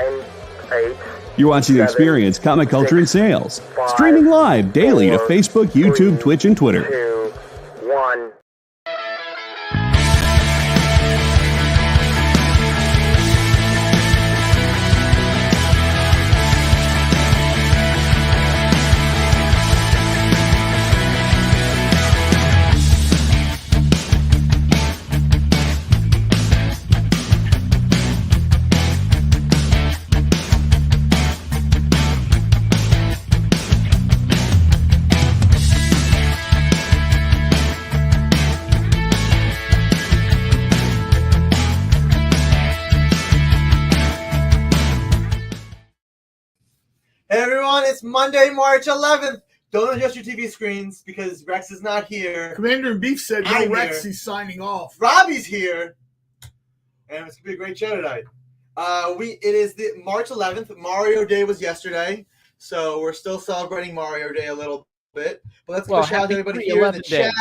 9, 8. You're watching Experience Comic Culture and Sales. Streaming live daily to Facebook, YouTube, Twitch, and Twitter. 2, 1. Hey everyone, it's Monday, March 11th. Don't adjust your TV screens because Rex is not here. Commander in Beef said I'm no Rex, here. he's signing off. Robbie's here, and it's gonna be a great show tonight. It is the March 11th. Mario Day was yesterday, so we're still celebrating Mario Day a little bit. But let's give a shout out to everybody here in the chat.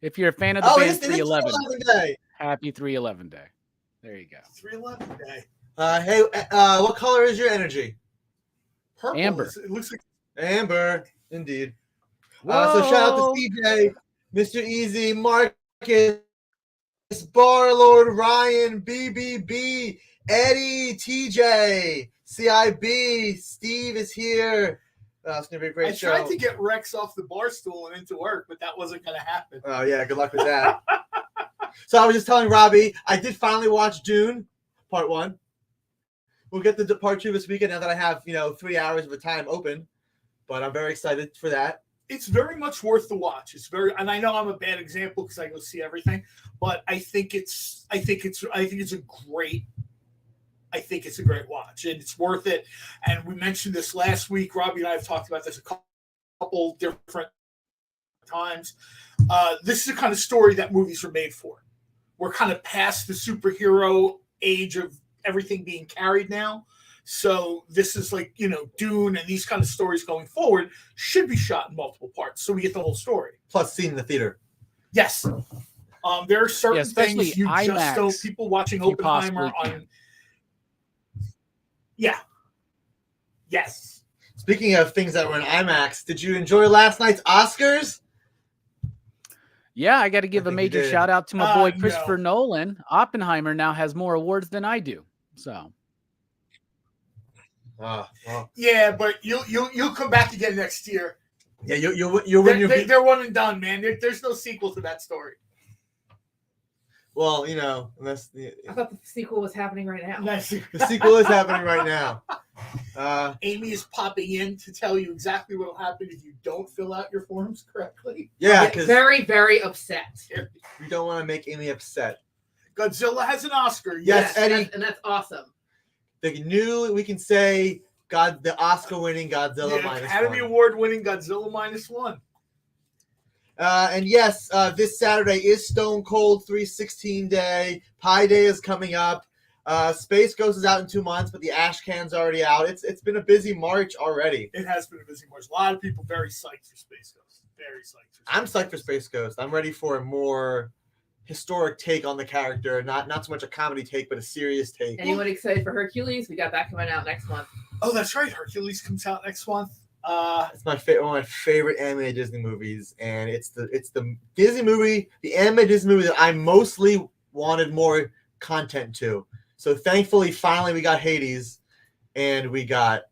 If you're a fan of the band 311, Day. Happy 311 Day. There you go. 311 Day. Hey, what color is your energy? Purple. Amber. It looks like Amber, indeed. So shout out to CJ, Mr. Easy, Marcus, Barlord, Ryan, BBB, Eddie, TJ, CIB, Steve is here. It's gonna be a great show. I tried to get Rex off the bar stool and into work, but that wasn't gonna happen. Oh yeah, good luck with that. So I was just telling Robbie, I did finally watch Dune, Part 1. We'll get to Part 2 this weekend now that I have 3 hours of a time open, but I'm very excited for that. It's very much worth the watch. And I know I'm a bad example because I go see everything, but I think it's a great watch, and it's worth it. And we mentioned this last week. Robbie and I have talked about this a couple different times. This is the kind of story that movies are made for. We're kind of past the superhero age of everything being carried now. So this is like, Dune and these kind of stories going forward should be shot in multiple parts so we get the whole story. Plus seen in the theater. Yes. There are certain things you IMAX, just don't, people watching Oppenheimer on. Yeah. Yes. Speaking of things that were in IMAX, did you enjoy last night's Oscars? Yeah, I got to give a major shout out to my boy Christopher No. Nolan. Oppenheimer now has more awards than I do. So. Well. Yeah, but you'll come back again next year. Yeah, you'll win your. They're one and done, man. There's no sequel to that story. Well, unless I thought the sequel was happening right now. the sequel is happening right now. Amy is popping in to tell you exactly what will happen if you don't fill out your forms correctly. Yeah, because very, very upset. we don't want to make Amy upset. Godzilla has an Oscar. Yes, Eddie. And that's awesome. We can say the Oscar-winning Godzilla Yeah, -1. Academy Award-winning Godzilla -1. And yes, this Saturday is Stone Cold 316 Day. Pi Day is coming up. Space Ghost is out in 2 months, but the Ash Can's already out. It's been a busy March already. It has been a busy March. A lot of people very psyched for Space Ghost. Very psyched. I'm psyched for Space Ghost. I'm ready for a more historic take on the character. Not so much a comedy take, but a serious take. Anyone excited for Hercules? We got that coming out next month. Oh, that's right. Hercules comes out next month. It's one of my favorite animated Disney movies, and it's the Disney movie, the animated Disney movie that I mostly wanted more content to. So thankfully, finally, we got Hades, and we got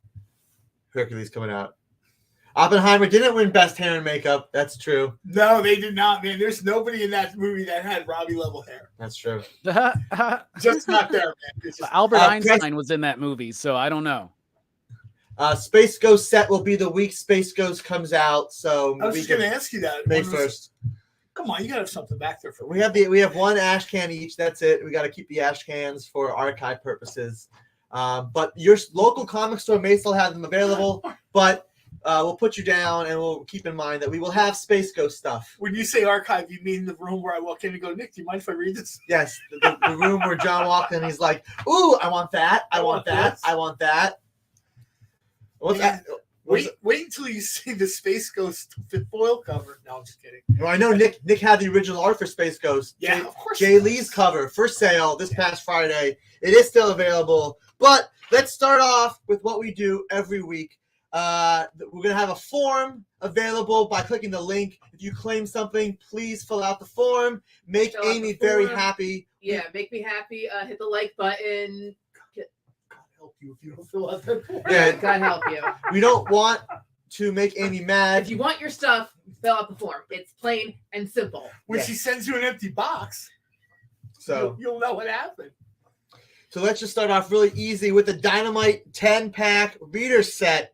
Hercules coming out. Oppenheimer didn't win Best Hair and Makeup. That's true. No, they did not, man. There's nobody in that movie that had Robbie level hair. That's true. Just not there, man. Albert Einstein was in that movie, so I don't know. Space Ghost set will be the week Space Ghost comes out. So I was just going to ask you that. May 1st. Come on, you got to have something back there for me. We have one ash can each. That's it. We got to keep the ash cans for archive purposes. But your local comic store may still have them available. But we'll put you down, and we'll keep in mind that we will have Space Ghost stuff. When you say archive, you mean the room where I walk in and go, Nick, do you mind if I read this? Yes, the room where John walked in. He's like, "Ooh, I want that. I want that. I want that." What's that? Wait until you see the Space Ghost foil cover. No, I'm just kidding. Well, I know Nick had the original art for Space Ghost. Yeah, of course. Jay Lee's cover for sale this past Friday. It is still available. But let's start off with what we do every week. We're going to have a form available by clicking the link. If you claim something, please fill out the form. Make Fill out Amy the form. very happy. Yeah, make me happy. Hit the like button. God help you if you don't fill out that form. Yeah. God help you. We don't want to make Amy mad. If you want your stuff, fill out the form. It's plain and simple. When Yeah. she sends you an empty box, So you'll know what happened. So let's just start off really easy with the Dynamite 10-pack reader set.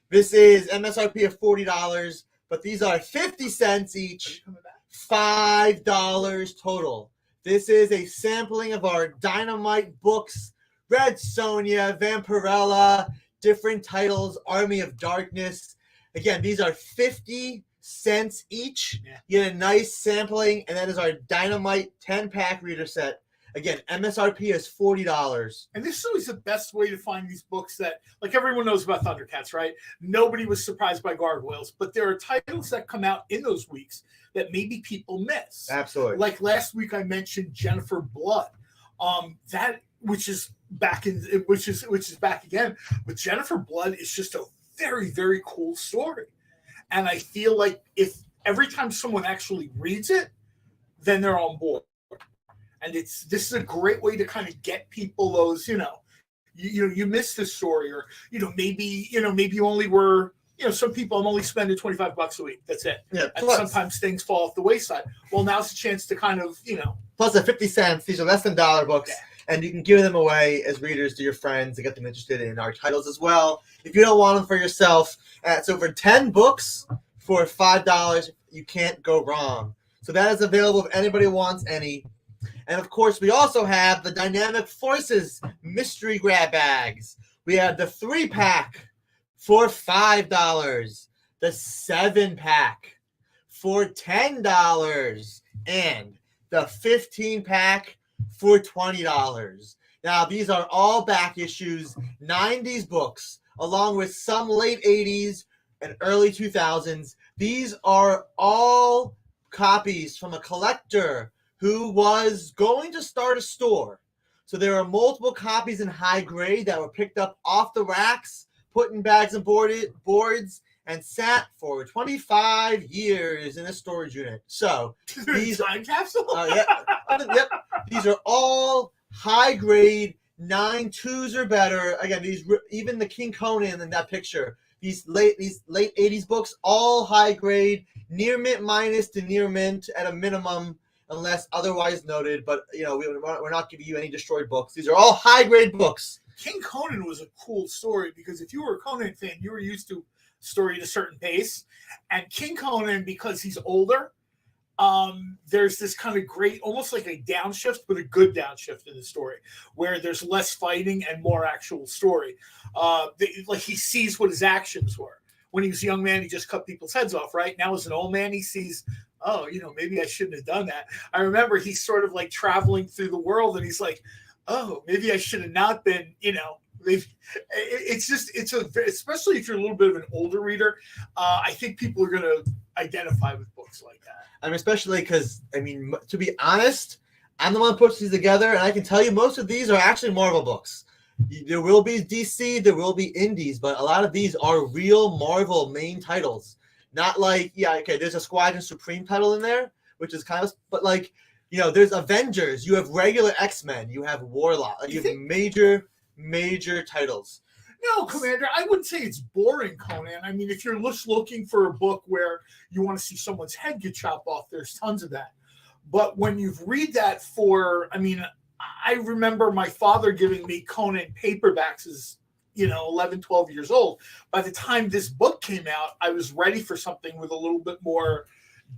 This is MSRP of $40, but these are 50 cents each, $5 total. This is a sampling of our Dynamite books, Red Sonja, Vampirella, different titles, Army of Darkness. Again, these are 50 cents each. Yeah. You get a nice sampling, and that is our Dynamite 10-pack reader set. Again, MSRP is $40. And this is always the best way to find these books that, like, everyone knows about Thundercats, right? Nobody was surprised by Gargoyles, but there are titles that come out in those weeks that maybe people miss. Absolutely. Like last week, I mentioned Jennifer Blood, which is back again. But Jennifer Blood is just a very, very cool story, and I feel like if every time someone actually reads it, then they're on board. And this is a great way to kind of get people those, you missed this story, or maybe you only were, some people, I'm only spending $25 a week. That's it. Yeah. And sometimes things fall off the wayside. Well, now's the chance to kind of, Plus the 50 cents. These are less than $1 books. Yeah. And you can give them away as readers to your friends to get them interested in our titles as well. If you don't want them for yourself, so for 10 books for $5, you can't go wrong. So that is available if anybody wants any. And of course, we also have the Dynamic Forces mystery grab bags. We have the 3-pack for $5, the 7-pack for $10, and the 15-pack for $20. Now, these are all back issues, 90s books, along with some late 80s and early 2000s. These are all copies from a collector who was going to start a store. So there are multiple copies in high grade that were picked up off the racks, put in bags and boards, and sat for 25 years in a storage unit. So these time capsule. Yep. These are all high grade 9.2s or better. Again, even the King Conan in that picture. These late 80s books, all high grade, near mint minus to near mint at a minimum, unless otherwise noted. But we're not giving you any destroyed books. These are all high grade books. King Conan was a cool story because if you were a Conan fan, you were used to story at a certain pace. And King Conan, because he's older, there's this kind of great, almost like a downshift, but a good downshift in the story, where there's less fighting and more actual story. Like he sees what his actions were. When he was a young man, he just cut people's heads off, right? Now as an old man, he sees, oh, maybe I shouldn't have done that. I remember he's sort of like traveling through the world and he's like, oh, maybe I should have not been, especially if you're a little bit of an older reader, I think people are going to identify with books like that. I mean, especially because, to be honest, I'm the one who puts these together, and I can tell you most of these are actually Marvel books. There will be DC, there will be indies, but a lot of these are real Marvel main titles. Not like, there's a Squadron Supreme title in there, which is kind of, but like, there's Avengers, you have regular X-Men, you have Warlock, you have major titles. No, Commander, I wouldn't say it's boring, Conan. I mean, if you're just looking for a book where you want to see someone's head get chopped off, there's tons of that. But when you read that I remember my father giving me Conan paperbacks as, 11, 12 years old. By the time this book came out, I was ready for something with a little bit more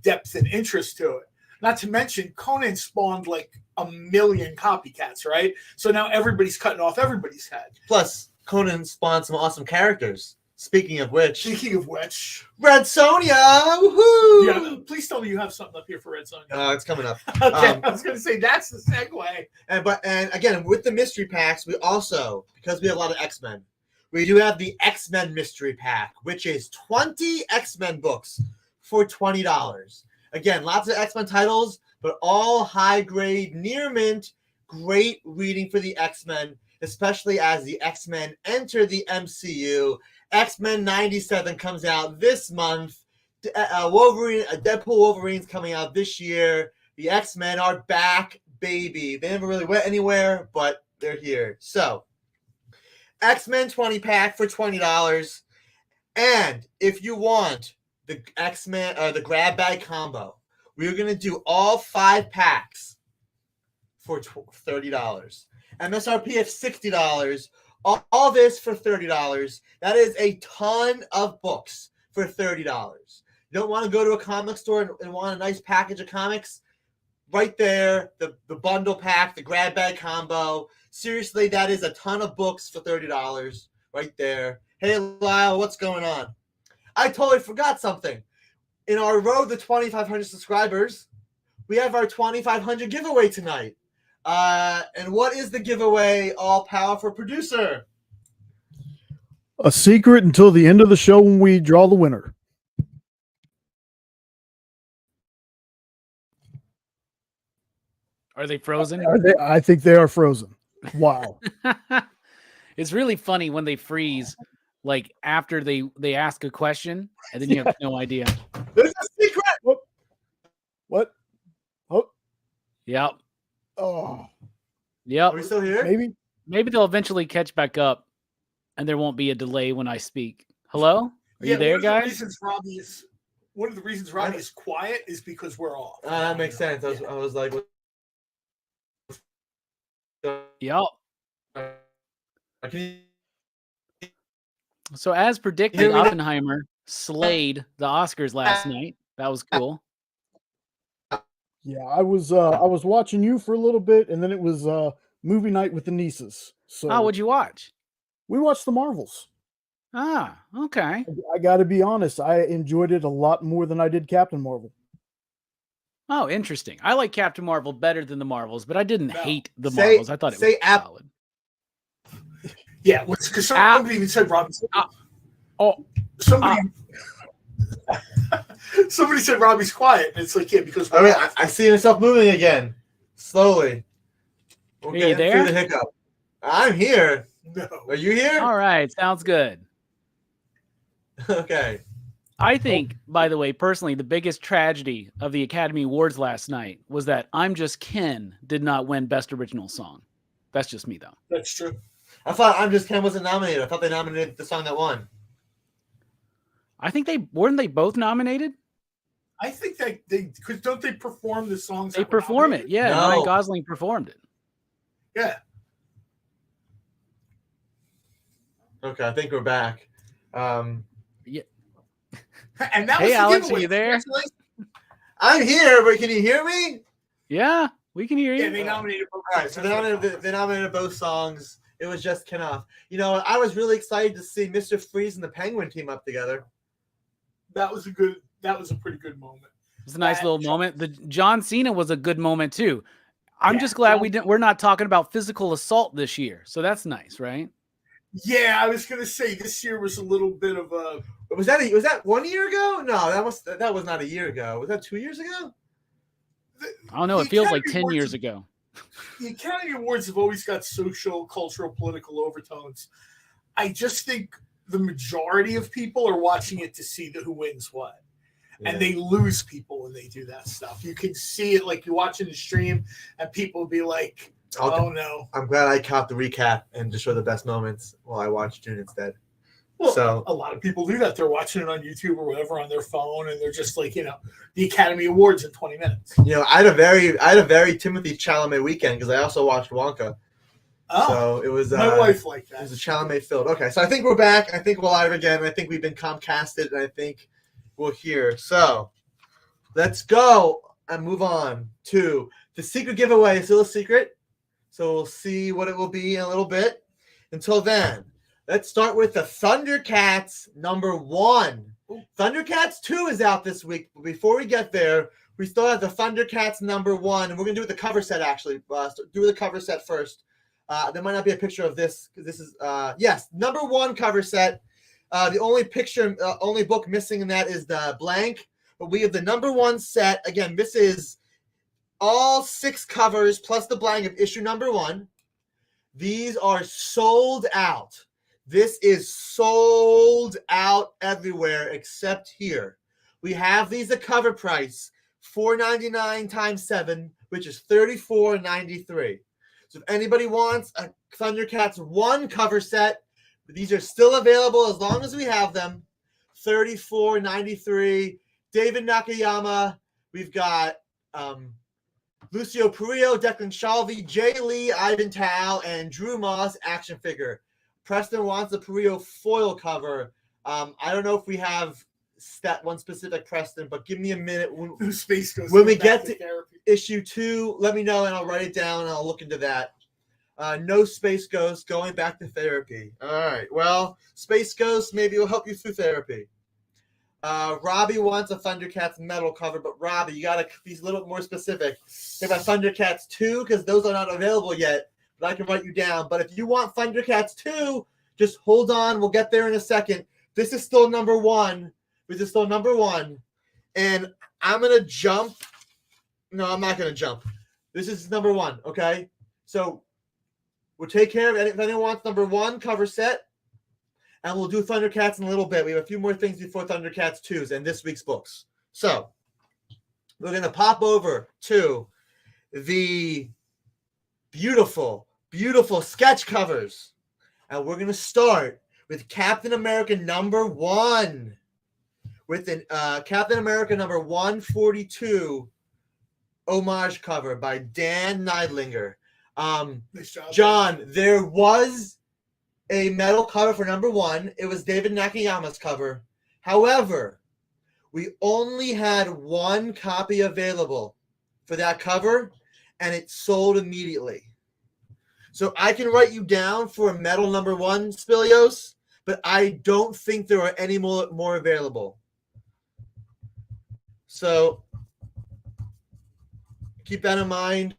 depth and interest to it. Not to mention, Conan spawned like a million copycats, right? So now everybody's cutting off everybody's head. Plus, Conan spawned some awesome characters. Speaking of which, Red Sonja! Woohoo! Yeah, please tell me you have something up here for Red Sonja. It's coming up. Okay, I was going to say that's the segue. And again, with the mystery packs, we also, because we have a lot of X-Men, we do have the X-Men mystery pack, which is 20 X-Men books for $20. Again, lots of X-Men titles, but all high grade, near mint, great reading for the X-Men. especially as the X-Men enter the MCU. X-Men 97 comes out this month. Deadpool Wolverine's coming out this year. The X-Men are back, baby. They never really went anywhere, but they're here. So, X-Men 20 pack for $20. And if you want the X-Men the grab bag combo, we're going to do all 5 packs for $30. MSRP of $60. All this for $30. That is a ton of books for $30. You don't want to go to a comic store and want a nice package of comics? Right there, the bundle pack, the grab bag combo. Seriously, that is a ton of books for $30 right there. Hey, Lyle, what's going on? I totally forgot something. In our road to 2,500 subscribers, we have our 2,500 giveaway tonight. And what is the giveaway, all-powerful producer? A secret until the end of the show when we draw the winner. Are they frozen? I think they are frozen. Wow. It's really funny when they freeze, like after they ask a question, and then you have no idea. There's a secret! What? Oh. Yep. Oh. Yep. Are we still here? Maybe they'll eventually catch back up, and there won't be a delay when I speak. Hello? Are you there, guys? One of the reasons Robbie is quiet is because we're off. That makes sense. I was like... Yep. So as predicted, Oppenheimer slayed the Oscars last night. That was cool. Yeah, I was watching you for a little bit, and then it was movie night with the nieces. So what'd you watch? We watched the Marvels. Ah, okay. I got to be honest, I enjoyed it a lot more than I did Captain Marvel. Oh, interesting. I like Captain Marvel better than the Marvels, but I didn't hate the Marvels. I thought it was solid. Yeah, because somebody even said Robbie. Somebody said Robbie's quiet, and it's like, yeah, because I see myself moving again, slowly. Are you there? Through the hiccup. I'm here. No. Are you here? All right, sounds good. Okay. I think, by the way, personally, the biggest tragedy of the Academy Awards last night was that I'm Just Ken did not win Best Original Song. That's just me, though. That's true. I thought I'm Just Ken wasn't nominated. I thought they nominated the song that won. I think weren't they both nominated? I think that because don't they perform the songs? They perform it, yeah. No. Ryan Gosling performed it. Yeah. Okay, I think we're back. Yeah. And that hey, was Alex, are you there? I'm here, but can you hear me? Yeah, we can hear you. Yeah, they nominated both. All right, so they nominated both songs. It was Just Ken off. You know, I was really excited to see Mr. Freeze and the Penguin team up together. That was a pretty good moment. It was a nice little moment. The John Cena was a good moment too. I'm just glad we're not talking about physical assault this year. So that's nice, right? Yeah, I was gonna say this year was a little bit of a. Was that 1 year ago? No, that was not a year ago. Was that 2 years ago? I don't know. It feels like 10 years ago. The Academy Awards have always got social, cultural, political overtones. I just think the majority of people are watching it to see who wins what. Yeah. And they lose people when they do that stuff. You can see it, like you watching the stream, and people will be like, oh no. I'm glad I caught the recap and just show the best moments while I watched June instead. Well, so a lot of people do that. They're watching it on YouTube or whatever on their phone, and they're just like, the Academy Awards in 20 minutes. I had a very Timothy Chalamet weekend because I also watched Wonka. Oh, so it was my wife liked that. It was a Chalamet filled. Okay, so I think we're back. I think we're live again. I think we've been Comcasted, and I think we're here. So let's go and move on to the secret giveaway. It's still a secret, so we'll see what it will be in a little bit. Until then, let's start with the Thundercats #1. Thundercats 2 is out this week. But before we get there, we still have the Thundercats #1, and we're going to do it with the cover set, actually. Do the cover set first. There might not be a picture of this, because this is, yes, #1 cover set. The only book missing in that is the blank. But we have the #1 set. Again, this is all 6 covers plus the blank of issue #1. These are sold out. This is sold out everywhere except here. We have these at cover price, $4.99 times 7, which is $34.93. So if anybody wants a Thundercats 1 cover set, these are still available as long as we have them. $34.93. David Nakayama. We've got Lucio Perillo, Declan Shalvey, Jay Lee, Ivan Tao, and Drew Moss action figure. Preston wants the Perillo foil cover. I don't know if we have that one specific Preston, but give me a minute. Space Ghost When we get to therapy. issue 2, let me know and I'll write it down and I'll look into that. No Space Ghost, going back to therapy. All right. Well, Space Ghost maybe will help you through therapy. Robbie wants a Thundercats metal cover, but Robbie, you gotta be a little more specific. Think about Thundercats 2 because those are not available yet, but I can write you down. But if you want Thundercats 2, just hold on. We'll get there in a second. This is still number 1. This is still number 1, and I'm gonna jump. No, I'm not gonna jump. This is number 1. Okay, so we'll take care of it. If anyone wants number 1 cover set. And we'll do Thundercats in a little bit. We have a few more things before Thundercats 2s and this week's books. So we're going to pop over to the beautiful, beautiful sketch covers. And we're going to start with Captain America number 1. With an Captain America number 142 homage cover by Dan Neidlinger. Nice job. John, there was a metal cover for number 1. It was David Nakayama's cover. However, we only had 1 copy available for that cover, and it sold immediately. So I can write you down for a metal number 1, Spilios, but I don't think there are any more available. So keep that in mind.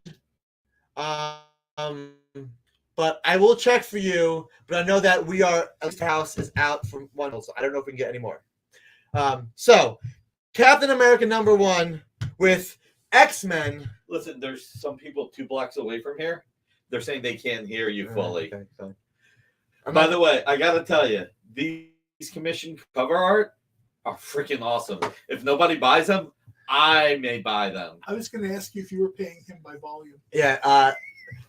But I will check for you. But I know that we are, at least the house is out from 1, so I don't know if we can get any more. So Captain America number 1 with X-Men. Listen, there's some people 2 blocks away from here. They're saying they can't hear you fully. Okay, fine. By the way, I got to tell you, these commissioned cover art are freaking awesome. If nobody buys them, I may buy them. I was going to ask you if you were paying him by volume. Yeah,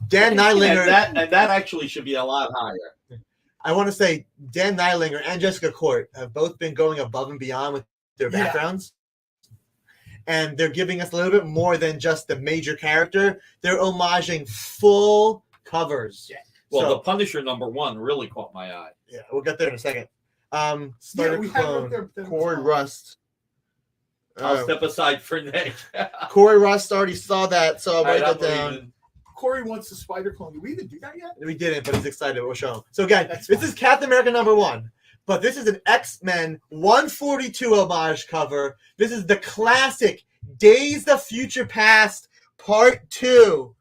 Dan Neidlinger. And that actually should be a lot higher. I want to say Dan Neidlinger and Jessica Court have both been going above and beyond with their backgrounds. And they're giving us a little bit more than just the major character. They're homaging full covers. Yeah. Well, So- the Punisher number 1 really caught my eye. Yeah, we'll get there in a second. we Spider have it Clone, there, but Corey then- Rust. I'll step aside for Nick. Corey Rust already saw that, so I'll write All that right, I'm down. leaving. Corey wants the Spider Clone. Did we even do that yet? We didn't, but he's excited. We'll show him. So again, That's this fine. is Captain America number 1, but this is an X-Men 142 homage cover. This is the classic Days of Future Past Part 2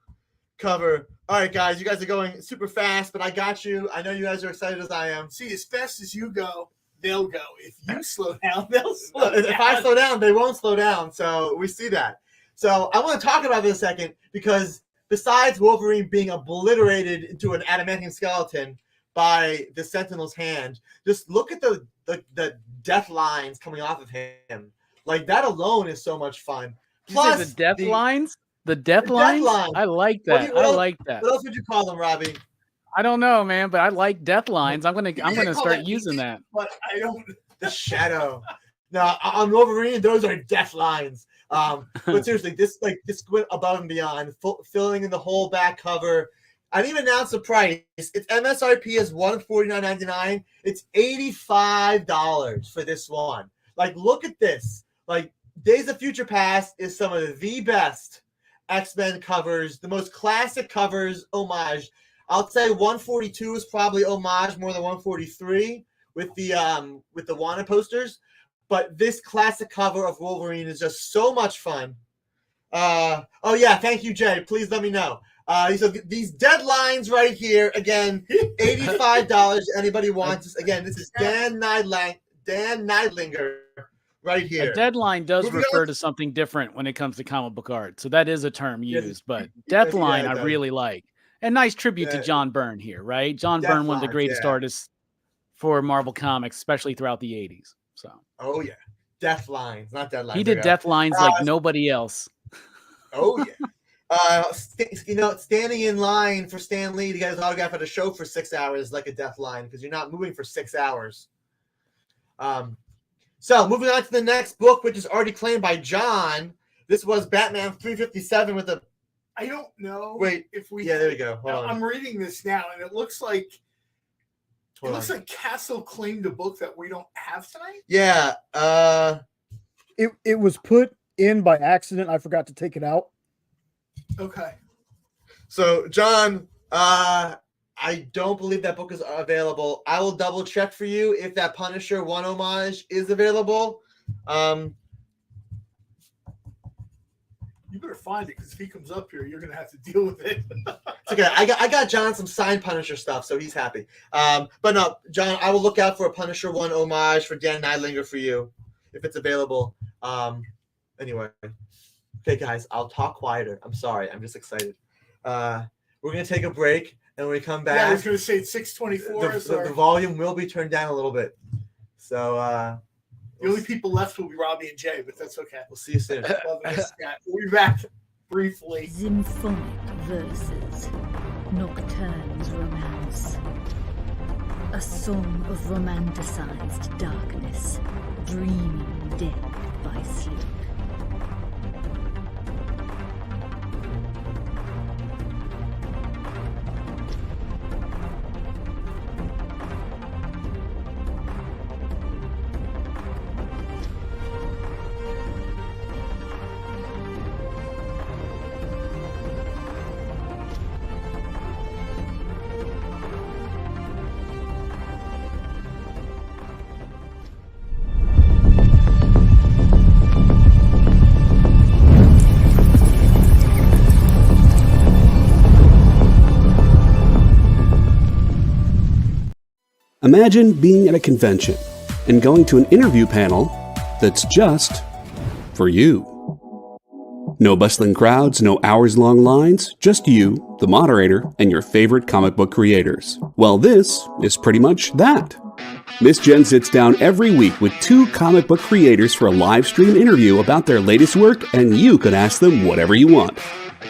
cover. All right, guys, you guys are going super fast, but I got you. I know you guys are excited as I am. See, as fast as you go, they'll go. If you slow down, they'll slow Look, down. if I slow down, they won't slow down. So we see that. So I want to talk about this a second because besides Wolverine being obliterated into an adamantium skeleton by the Sentinel's hand, just look at the death lines coming off of him. Like that alone is so much fun. Did you say the death lines? The death death lines? lines. I like What do that. you- what I else- like that. What else would you call them, Robbie? I don't know, man, but I like death lines. I'm gonna call start that using easy. that. But I don't. The shadow. No, on Wolverine, those are death lines. But seriously, this went above and beyond, filling in the whole back cover. I didn't even announce the price. Its MSRP is $149.99. It's $85 for this one. Like, look at this. Like, Days of Future Past is some of the best X-Men covers, the most classic covers, homage. I'll say 142 is probably homage more than 143 with the wanted posters. But this classic cover of Wolverine is just so much fun. Oh yeah, thank you, Jay. Please let me know. So these deadlines right here, again, $85. Anybody wants this? Again, this is Dan Neidlinger right here. A deadline does Moving refer on. to something different when it comes to comic book art. So that is a term Yes, used, but yeah, deadline it I does. really like. And nice tribute to John Byrne here, right? John Byrne, one of the greatest artists for Marvel Comics, especially throughout the 80s. So. Oh yeah, Death Lines, not Deadlines. He did Death Lines like nobody else. Oh yeah. Standing in line for Stan Lee to get his autograph at a show for 6 hours is like a death line because you're not moving for 6 hours. So moving on to the next book, which is already claimed by John. This was Batman 357 with a. I don't know. Wait, if we. Yeah, there you go. Hold on. I'm reading this now, and it looks like. Like Castle claimed a book that we don't have tonight. Yeah. It was put in by accident. I forgot to take it out. Okay. So, John, I don't believe that book is available. I will double check for you if that Punisher 1 homage is available. You better find it because if he comes up here, you're gonna have to deal with it. It's okay. I got John some signed Punisher stuff, so he's happy. But no, John, I will look out for a Punisher 1 homage for Dan Neidlinger for you if it's available. Anyway. Okay, guys, I'll talk quieter. I'm sorry. I'm just excited. We're going to take a break, and when we come back... Yeah, I was going to say it's 6:24. The volume will be turned down a little bit. So... the only people left will be Robbie and Jay, but that's okay. We'll see you soon. We'll be back briefly. Symphonic verses, Nocturne's romance. A song of romanticized darkness, dreaming dead by sleep. Imagine being at a convention and going to an interview panel that's just for you. No bustling crowds, no hours-long lines, just you, the moderator, and your favorite comic book creators. Well, this is pretty much that. Miss Jen sits down every week with 2 comic book creators for a live stream interview about their latest work, and you can ask them whatever you want.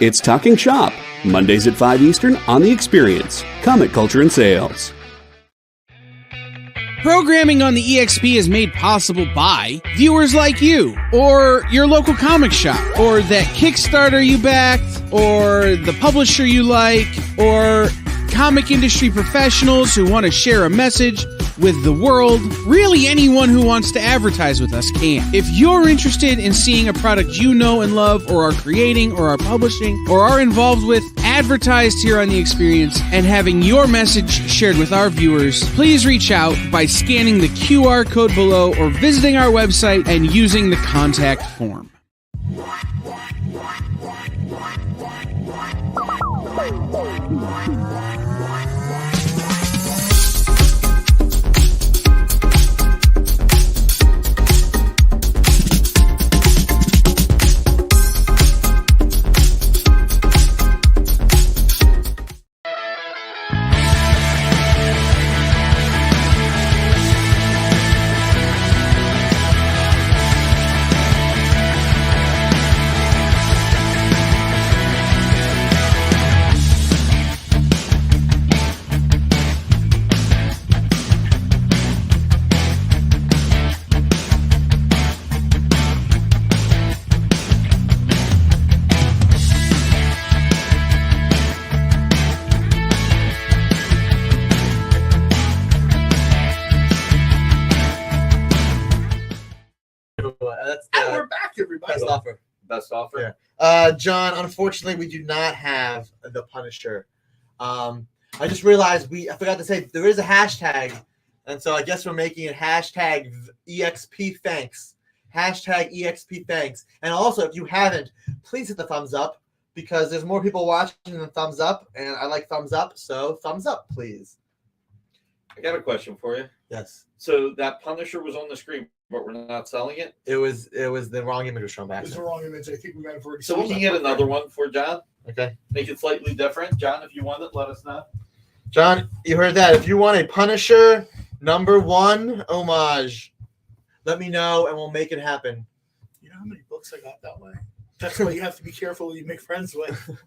It's Talking Shop, Mondays at 5 Eastern on The Experience, Comic Culture and Sales. Programming on the EXP is made possible by viewers like you, or your local comic shop, or that Kickstarter you backed, or the publisher you like, or comic industry professionals who want to share a message with the world. Really, anyone who wants to advertise with us can. If you're interested in seeing a product you know and love, or are creating, or are publishing, or are involved with, advertised here on The Experience, and having your message shared with our viewers, please reach out by scanning the QR code below or visiting our website and using the contact form. We're back, everybody. Best offer. Yeah. John, unfortunately, we do not have the Punisher. I just realized I forgot to say there is a hashtag, and so I guess we're making it hashtag EXP thanks. Hashtag EXP thanks. And also, if you haven't, please hit the thumbs up because there's more people watching than thumbs up, and I like thumbs up, so thumbs up, please. I got a question for you. Yes. So that Punisher was on the screen. but we're not selling it. It was the wrong image was shown back. It's the wrong image. I think we might have already So sold we can that get program. another one for John. Okay. Make it slightly different. John, if you want it, let us know. John, you heard that. If you want a Punisher #1 homage, let me know and we'll make it happen. You know how many books I got that way? That's why you have to be careful who you make friends with.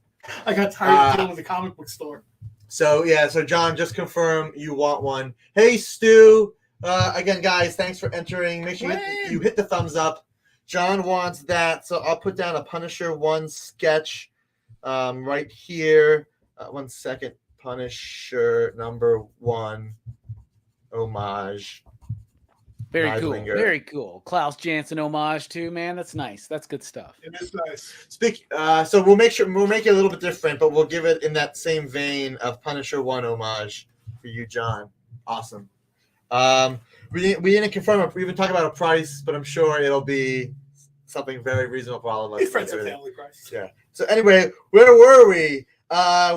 I got tired of dealing with the comic book store. So John, just confirm you want one. Hey Stu, again guys, thanks for entering. Make sure you hit the thumbs up. John wants that, so I'll put down a Punisher 1 sketch right here. 1 second. Punisher #1 homage. Very cool. Neidlinger. Very cool. Klaus Janson homage too, man. That's nice. That's good stuff. It is nice. So we'll make it a little bit different, but we'll give it in that same vein of Punisher 1 homage for you, John. Awesome. We didn't confirm. We even talk about a price, but I'm sure it'll be something very reasonable for all of us. It's friends and family price. Yeah. So anyway, where were we?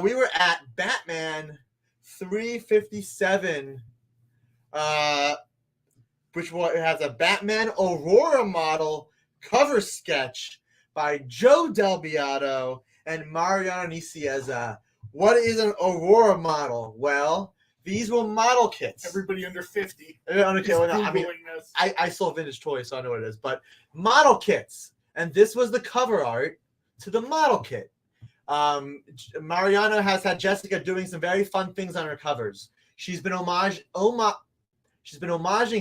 We were at Batman 357, which has a Batman Aurora model cover sketch by Joe Del Beato and Mariano Nicieza. What is an Aurora model? Well, these were model kits. Everybody under 50. I sold vintage toys, so I know what it is. But model kits, and this was the cover art to the model kit. Mariano has had Jessica doing some very fun things on her covers. She's been homaging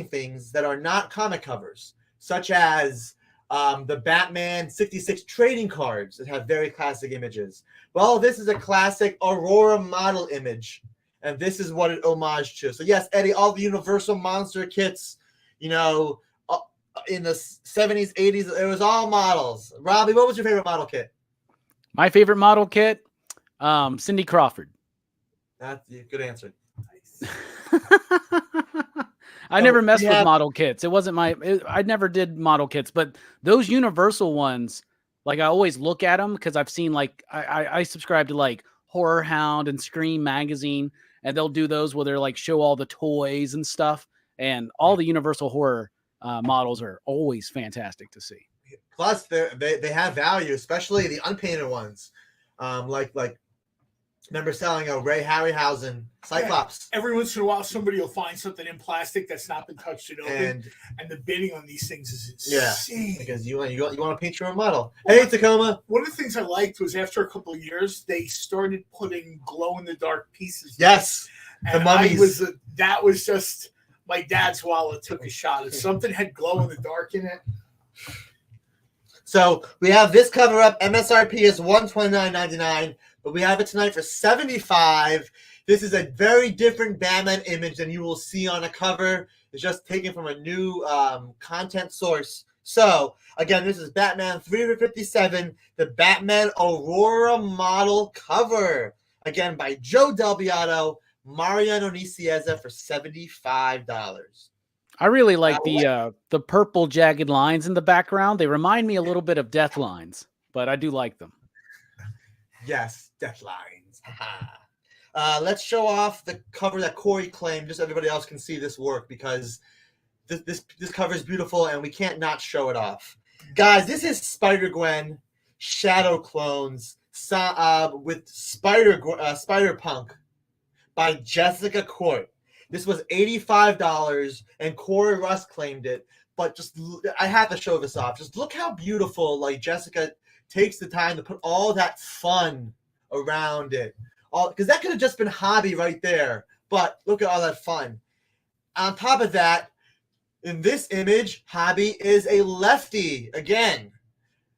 things that are not comic covers, such as the Batman 66 trading cards that have very classic images. Well, this is a classic Aurora model image, and this is what it homaged to. So yes, Eddie, all the Universal Monster kits, in the 70s, 80s, it was all models. Robbie, what was your favorite model kit? My favorite model kit, Cindy Crawford. That's a good answer. Nice. I never messed with model kits. It wasn't I never did model kits, but those Universal ones, like I always look at them because I've seen I subscribe to like Horror Hound and Scream magazine, and they'll do those where they're like show all the toys and stuff, and all the Universal horror models are always fantastic to see. Plus, they have value, especially the unpainted ones, like remember selling a Ray Harryhausen Cyclops. Yeah, every once in a while, somebody will find something in plastic that's not been touched and opened, and the bidding on these things is insane. Yeah, because you want to paint your own model. Well, hey, Tacoma. One of the things I liked was after a couple of years, they started putting glow-in-the-dark pieces. Yes, and the mummies. That was just my dad's wallet took a shot. If something had glow-in-the-dark in it. So we have this cover up. MSRP is $129.99, but we have it tonight for $75. This is a very different Batman image than you will see on a cover. It's just taken from a new content source. So again, this is Batman 357, the Batman Aurora model cover. Again, by Joe Del Beato, Mariano Nicieza for $75. I really like the purple jagged lines in the background. They remind me a little bit of Death Lines, but I do like them. Yes, Death Lines. Let's show off the cover that Corey claimed, just so everybody else can see this work, because this cover is beautiful and we can't not show it off. Guys, this is Spider-Gwen Shadow Clones with Spider-Punk by Jessica Court. This was $85, and Corey Russ claimed it. But I have to show this off. Just look how beautiful, Jessica takes the time to put all that fun around it. Because that could have just been hobby right there. But look at all that fun. On top of that, in this image, hobby is a lefty again.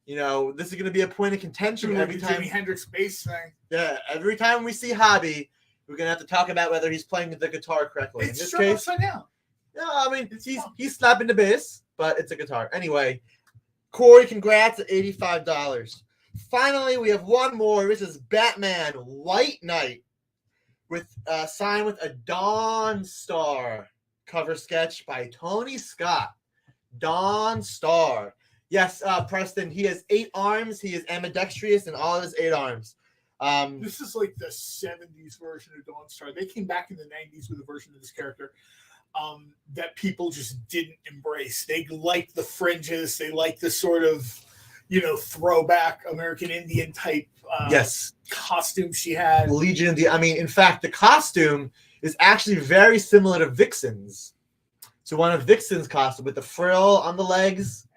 This is going to be a point of contention every time. Jimi Hendrix bass thing. Yeah, every time we see hobby, we're gonna have to talk about whether he's playing the guitar correctly. It's in this strung case, upside down. No, I mean he's slapping the bass, but it's a guitar. Anyway, Corey, congrats at $85. Finally, we have one more. This is Batman White Knight with signed with a Dawn Star cover sketch by Tony Scott. Dawn Star. Yes, Preston. He has 8 arms. He is ambidextrous in all of his 8 arms. This is like the 70s version of Dawn Star. They came back in the 90s with a version of this character. that people just didn't embrace. They liked the fringes. They liked the sort of, throwback American Indian type Yes. costume she had. Legion of the. I mean, in fact, the costume is actually very similar to Vixen's. So one of Vixen's costume with the frill on the legs.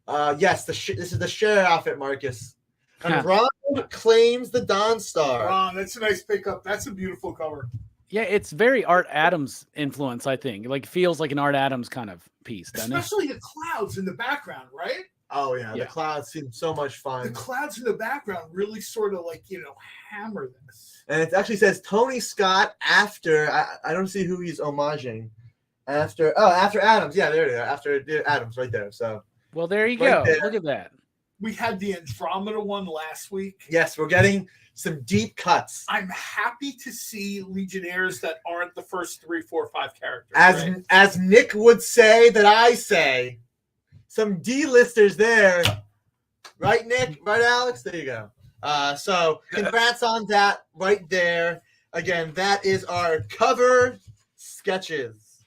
Yes, this is the Cher outfit, Marcus. And Ron claims the Dawn Star. Ron, that's a nice pickup. That's a beautiful cover. Yeah, it's very Art Adams influence, I think. Like, feels like an Art Adams kind of piece, doesn't it? Especially the clouds in the background, right? Oh, yeah. The clouds seem so much fun. The clouds in the background really sort of hammer this. And it actually says Tony Scott after, I don't see who he's homaging. After Adams. Yeah, there it is. After Adams right there. So. Well, there you Right go. there. Look at that. We had the Andromeda one last week. Yes, we're getting some deep cuts. I'm happy to see Legionnaires that aren't the first 3, 4, 5 characters. As Nick would say, that I say, some D-listers there, right, Nick? Right, Alex? There you go. So congrats on that right there. Again, that is our cover sketches.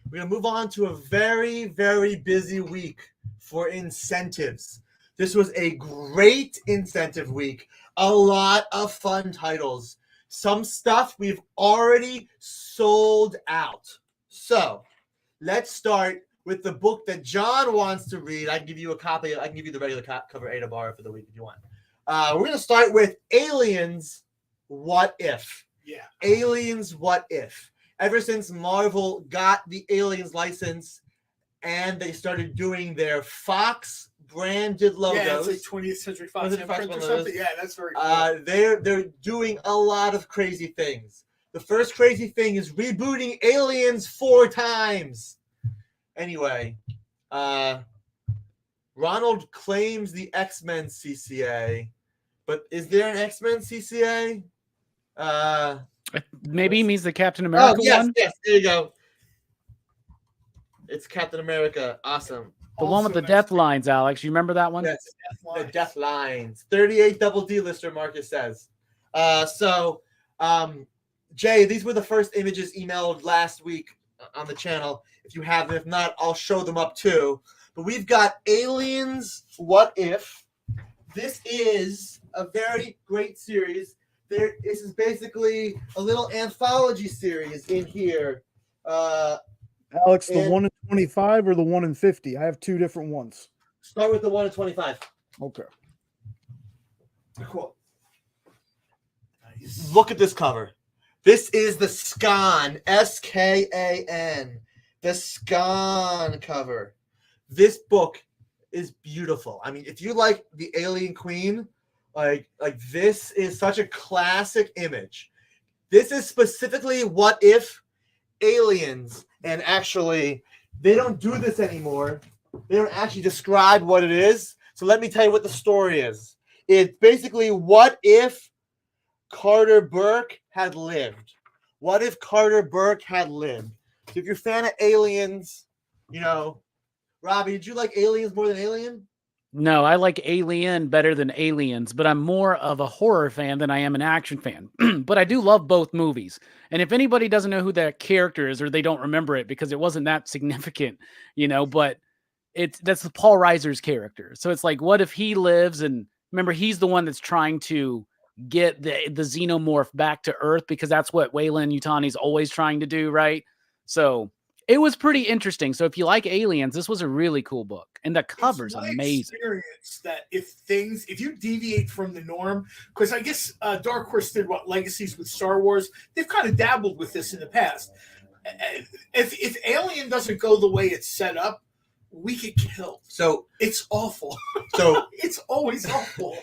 We're gonna move on to a very, very busy week for incentives. This was a great incentive week. A lot of fun titles. Some stuff we've already sold out. So let's start with the book that John wants to read. I can give you a copy. I can give you the regular cover A to borrow for the week if you want. We're going to start with Aliens, What If? Yeah. Aliens, What If? Ever since Marvel got the Aliens license and they started doing their Fox branded logos. Yeah, it's like 20th Century Fox imprint or something. Yeah, that's very cool. They're doing a lot of crazy things. The first crazy thing is rebooting Aliens 4 times. Anyway, Ronald claims the X-Men CCA, but is there an X-Men CCA? Maybe he means the Captain America one. Yes, there you go. It's Captain America. Awesome. The one with the death lines, Alex. You remember that one? Yes, the death lines. 38 double D lister, Marcus says. Jay, these were the first images emailed last week on the channel. If you have them, if not, I'll show them up too. But we've got Aliens, What If? This is a very great series. This is basically a little anthology series in here. Alex, the 1 in 25 or the 1 in 50? I have two different ones. Start with the 1 in 25. Okay. Cool. Nice. Look at this cover. This is the Scan, S-K-A-N, the Scan cover. This book is beautiful. I mean, if you like the Alien Queen, like this is such a classic image. This is specifically What If Aliens, and actually, they don't do this anymore. They don't actually describe what it is. So let me tell you what the story is. It's basically what if Carter Burke had lived. What if Carter Burke had lived? So if you're a fan of Aliens, Robbie, did you like Aliens more than Alien? No, I like Alien better than Aliens, but I'm more of a horror fan than I am an action fan. But I do love both movies. And if anybody doesn't know who that character is or they don't remember it because it wasn't that significant, but that's Paul Reiser's character. So it's like, what if he lives and remember, he's the one that's trying to get the xenomorph back to Earth because that's what Weyland Yutani's always trying to do, right? So it was pretty interesting. So if you like Aliens, this was a really cool book. And the cover's amazing. Experience that if you deviate from the norm, because I guess Dark Horse did Legacies with Star Wars. They've kind of dabbled with this in the past. If Alien doesn't go the way it's set up, we get killed. So it's awful. So it's always awful.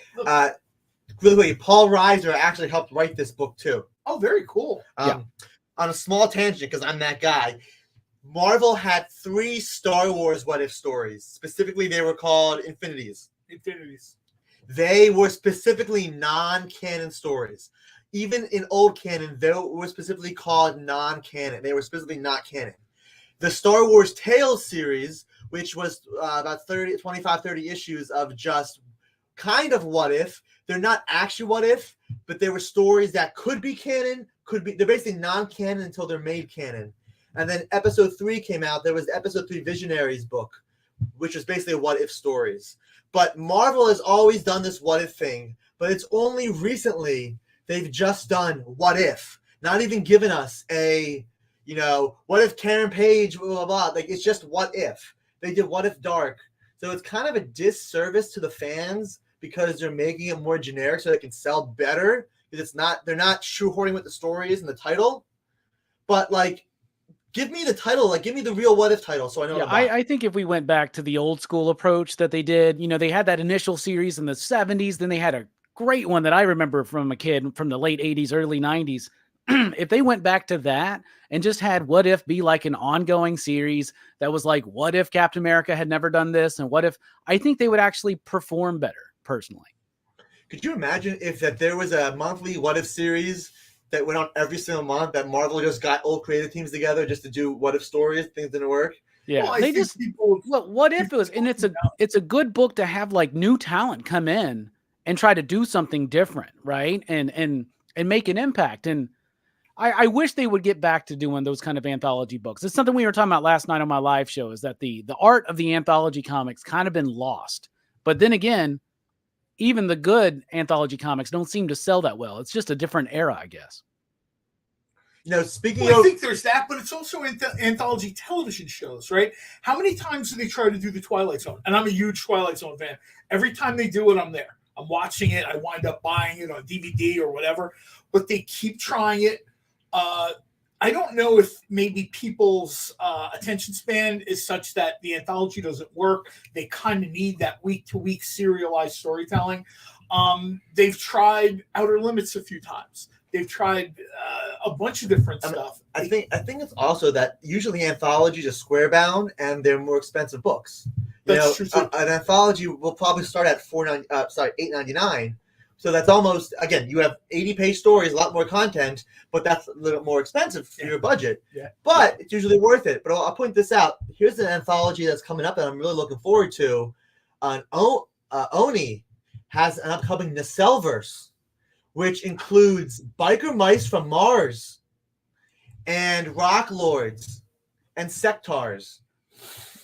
Really, Paul Reiser actually helped write this book too. Oh, very cool. On a small tangent, because I'm that guy. Marvel had 3 Star Wars What If stories. Specifically, they were called Infinities. They were specifically non-canon stories. Even in old canon, they were specifically called non-canon. They were specifically not canon. The Star Wars Tales series, which was about 25-30 issues of just kind of what if. They're not actually what if, but they were stories that could be canon, they're basically non-canon until they're made canon. And then episode 3 came out. There was episode 3 Visionaries book, which was basically what if stories. But Marvel has always done this what if thing, but it's only recently they've just done what if, not even given us a, what if Karen Page, blah, blah, blah. Like, it's just what if. They did what if Dark. So it's kind of a disservice to the fans because they're making it more generic so they can sell better. Because they're not shoehorning what the story is in the title. But like, give me the title, like give me the real what if title so I know. Yeah, I think if we went back to the old school approach that they did, they had that initial series in the 70s, then they had a great one that I remember from a kid from the late 80s, early 90s. If they went back to that and just had what if be like an ongoing series that was like, what if Captain America had never done this? And what if, I think they would actually perform better personally. Could you imagine if that there was a monthly what if series that went on every single month that Marvel just got old creative teams together just to do what if stories? Things didn't work. Yeah, Well, they just what if it was, and it's a good book to have like new talent come in and try to do something different, right? And make an impact. And I wish they would get back to doing those kind of anthology books. It's something we were talking about last night on my live show, is that the art of the anthology comics kind of been lost. But then again, even the good anthology comics don't seem to sell that well. It's just a different era, I guess. Speaking I think there's that, but it's also anthology television shows, right? How many times do they try to do the Twilight Zone? And I'm a huge Twilight Zone fan. Every time they do it, I'm there. I'm watching it. I wind up buying it on DVD or whatever, but they keep trying it. I don't know if maybe people's attention span is such that the anthology doesn't work. They kind of need that week-to-week serialized storytelling. They've tried Outer Limits a few times. They've tried a bunch of different stuff. I think it's also that usually anthologies are square bound and they're more expensive books. That's true too. An anthology will probably start at $8.99. So that's almost, again, you have 80-page stories, a lot more content, but that's a little more expensive for your budget. Yeah. But it's usually worth it. But I'll point this out. Here's an anthology that's coming up that I'm really looking forward to. Oni has an upcoming Nacelverse, which includes biker mice from Mars and rock lords and sectars.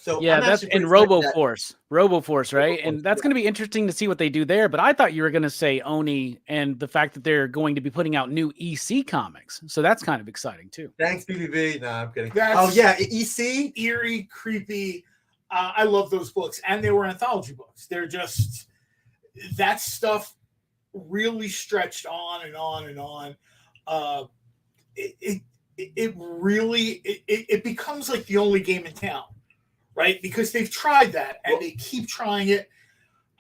So yeah, that's in RoboForce, right? And that's going to be interesting to see what they do there. But I thought you were going to say Oni and the fact that they're going to be putting out new EC comics. So that's kind of exciting too. Thanks, BBB. No, I'm kidding. EC, eerie, creepy. I love those books, and they were anthology books. They're just that stuff really stretched on and on and on. It really becomes like the only game in town. Right, because they've tried that and they keep trying it.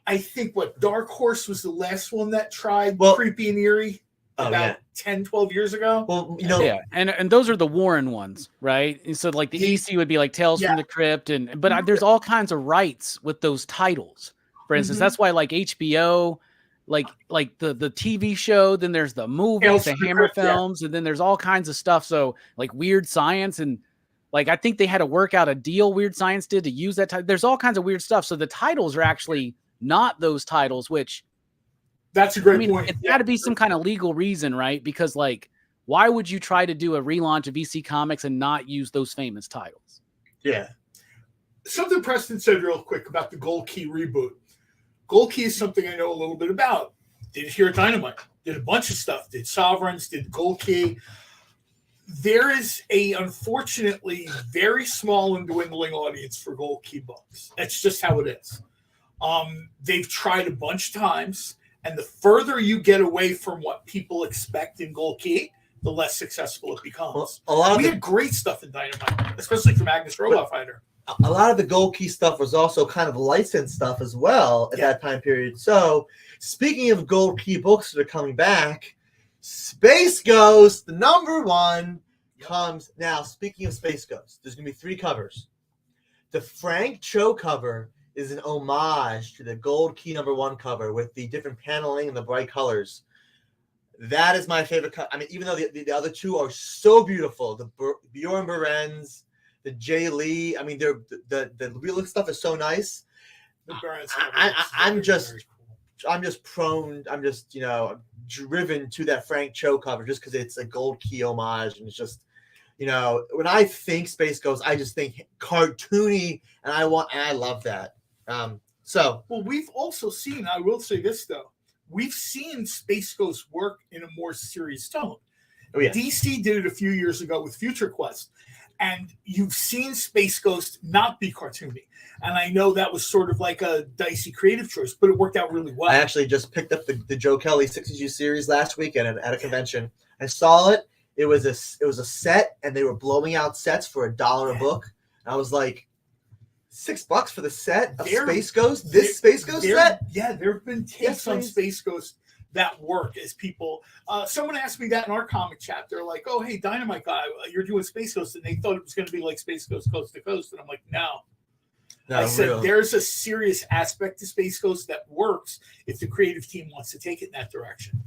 I think Dark Horse was the last one that tried creepy and eerie about 10, 12 years ago. Well, and those are the Warren ones, right? And so like the EC would be like Tales from the Crypt, but there's all kinds of rights with those titles. For instance, that's why like HBO, like the TV show, then there's the movies, the Hammer films, and then there's all kinds of stuff. So like Weird Science and. Like, I think they had to work out a deal, Weird Science did, to use that title. There's all kinds of weird stuff. So the titles are actually not those titles, which... That's a great point. It's got to be some kind of legal reason, right? Because, like, why would you try to do a relaunch of EC Comics and not use those famous titles? Yeah. Something Preston said real quick about the Gold Key reboot. Gold Key is something I know a little bit about. Did it here at Dynamite. Did a bunch of stuff. Did Sovereigns, did Gold Key. There is unfortunately very small and dwindling audience for Gold Key books. That's just how it is. They've tried a bunch of times, and the further you get away from what people expect in Gold Key, the less successful it becomes. We had great stuff in Dynamite, especially for Magnus Robot Fighter. A lot of the Gold Key stuff was also kind of licensed stuff as well at that time period. So, speaking of Gold Key books that are coming back, Space Ghost, the #1, comes now. Speaking of Space Ghost, there's going to be 3 covers. The Frank Cho cover is an homage to the Gold Key #1 cover with the different paneling and the bright colors. That is my favorite cover. I mean, even though the other 2 are so beautiful, the Bjorn Berens, the Jay Lee. I mean, the real stuff is so nice. I'm just driven to that Frank Cho cover just because it's a Gold Key homage and it's just You know, when I think Space Ghost, I just think cartoony, and I love that. Well, we've also seen, I will say this though, we've seen Space Ghost work in a more serious tone. Oh, yeah. DC did it a few years ago with Future Quest, and you've seen Space Ghost not be cartoony. And I know that was sort of like a dicey creative choice, but it worked out really well. I actually just picked up the Joe Kelly 60 series last weekend at a convention. I saw it. It was a set, and they were blowing out sets for $1 a book. And I was like, $6 for the set of Space Ghost? This Space Ghost set? Yeah, there have been takes on Space Ghost that work as people. Someone asked me that in our comic chat. They're like, oh, hey, Dynamite Guy, you're doing Space Ghost. And they thought it was going to be like Space Ghost Coast to Coast. And I'm like, no. I said, really. There's a serious aspect to Space Ghost that works if the creative team wants to take it in that direction.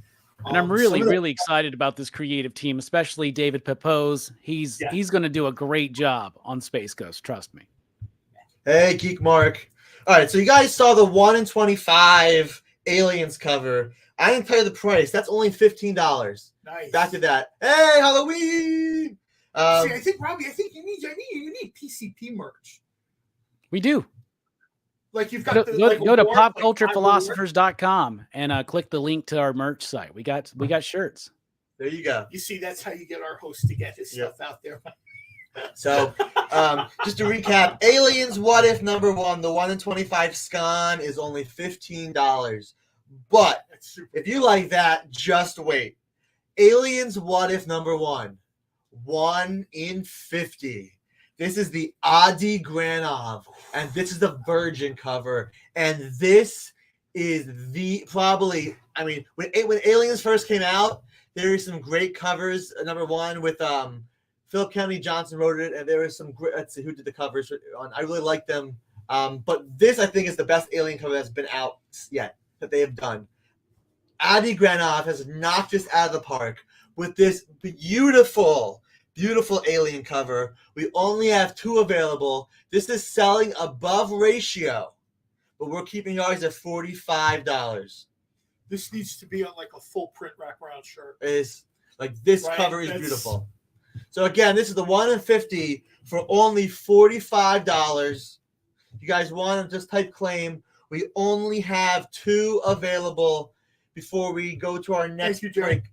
And I'm really excited about this creative team, especially David Pepose. He's going to do a great job on Space Ghost. Trust me. Hey, Geek Mark. All right, so you guys saw the 1 in 25 Aliens cover. I didn't tell you the price. That's only $15. Nice. Back to that. Hey, Halloween! See, I think, Robbie, you need PCP merch. We do. Like you've got go to popculturephilosophers.com and click the link to our merch site. We got shirts. There you go. You see, that's how you get our host to get his stuff out there. So, just to recap, Aliens What If #1, the 1 in 25 scan is only $15. But if you like that, just wait. Aliens What If #1, 1 in 50. This is the Adi Granov, and this is the Virgin cover, and this is when Aliens first came out, there were some great covers. #1 with Philip Kennedy Johnson wrote it, and there was some great. Let's see who did the covers on. I really like them, but this I think is the best Alien cover that's been out yet that they have done. Adi Granov has knocked this out of the park with this beautiful Alien cover. We only have 2 available. This is selling above ratio, but we're keeping ours at $45. This needs to be on like a full print wraparound shirt. This cover is beautiful. So again, this is the 1 in 50 for only $45. You guys want to just type claim. We only have 2 available before we go to our next break.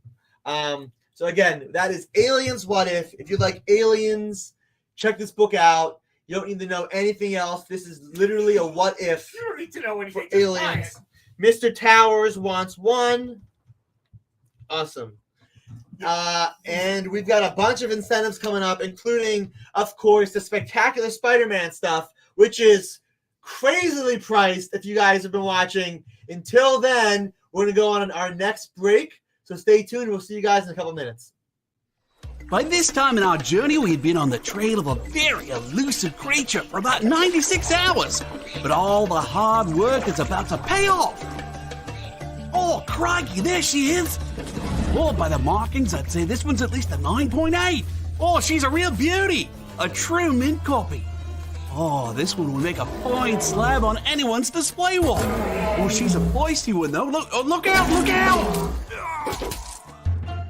So again, that is Aliens What If. If you like aliens, check this book out. You don't need to know anything else. This is literally a what if. You don't need to know anything. For aliens. Mr. Towers wants 1. Awesome. And we've got a bunch of incentives coming up, including, of course, the Spectacular Spider-Man stuff, which is crazily priced if you guys have been watching. Until then, we're going to go on our next break. So stay tuned. We'll see you guys in a couple minutes. By this time in our journey, we had been on the trail of a very elusive creature for about 96 hours. But all the hard work is about to pay off. Oh, crikey, there she is. Oh, by the markings, I'd say this one's at least a 9.8. Oh, she's a real beauty. A true mint copy. Oh, this one will make a fine slab on anyone's display wall. Oh, she's a feisty one, though. Look out, look out!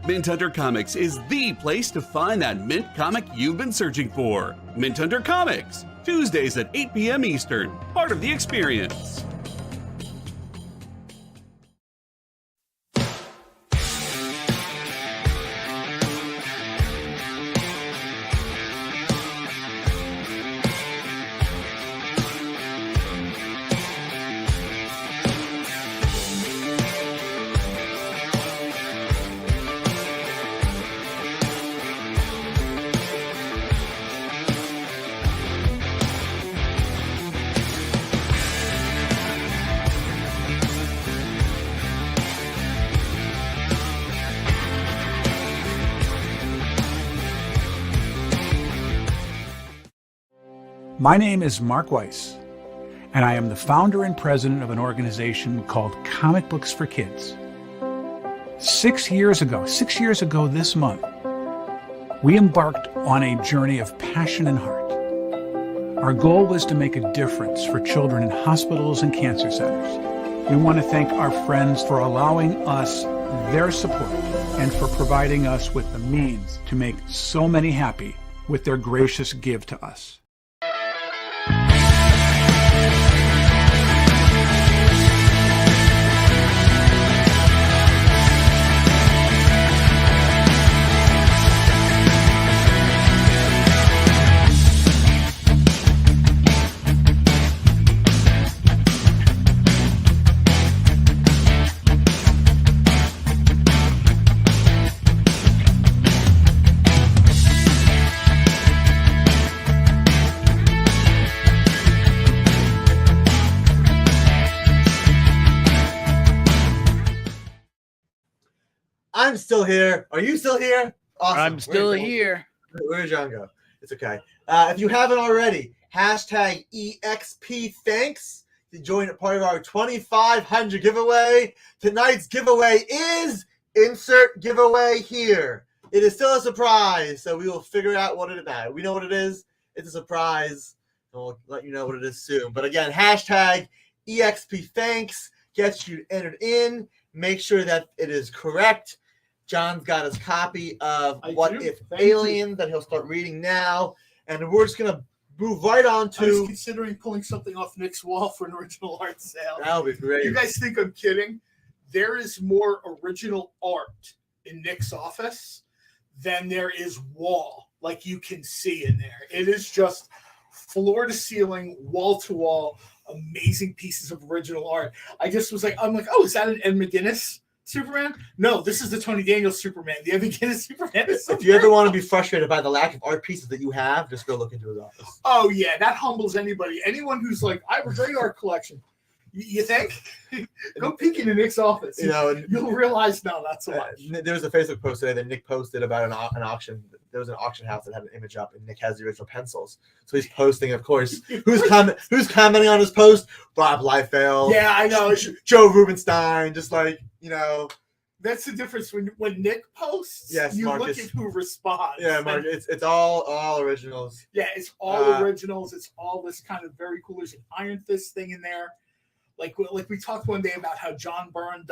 Mint Hunter Comics is the place to find that mint comic you've been searching for. Mint Hunter Comics, Tuesdays at 8 p.m. Eastern, part of the experience. My name is Mark Weiss, and I am the founder and president of an organization called Comic Books for Kids. 6 years ago this month, we embarked on a journey of passion and heart. Our goal was to make a difference for children in hospitals and cancer centers. We want to thank our friends for allowing us their support and for providing us with the means to make so many happy with their gracious give to us. I'm still here. Are you still here? Awesome. I'm still here. Where's John go? It's okay. If you haven't already, hashtag EXP thanks to join a part of our 2,500 giveaway. Tonight's giveaway is insert giveaway here. It is still a surprise, so we will figure out what it is. We know what it is. It's a surprise, and we'll let you know what it is soon. But again, hashtag EXP thanks gets you entered in. Make sure that it is correct. John's got his copy of What If Aliens that he'll start reading now. And we're just going to move right on to... I was considering pulling something off Nick's wall for an original art sale. That would be great. You guys think I'm kidding? There is more original art in Nick's office than there is wall, like you can see in there. It is just floor to ceiling, wall to wall, amazing pieces of original art. I just was like, I'm like, oh, is that an Ed McGuinness Superman? No, this is the Tony Daniels Superman. The Ed McGuinness Superman is so If you ever want to be frustrated by the lack of art pieces that you have, just go look into his office. Oh, yeah, that humbles anybody. Anyone who's like, I have a great art collection. You think? Go peek into Nick's office. You know, you'll realize, no, not so much. There was a Facebook post today that Nick posted about an auction. There was an auction house that had an image up, and Nick has the original pencils. So he's posting, of course. Who's commenting on his post? Bob Liefeld. Yeah, I know. Joe Rubenstein. Just like, you know. That's the difference when Nick posts. Yes, you Marcus. look at who responds. Yeah, Mark. It's all originals. Yeah, it's all originals. It's all this kind of very cool. There's an Iron Fist thing in there. Like we talked one day about how John Byrne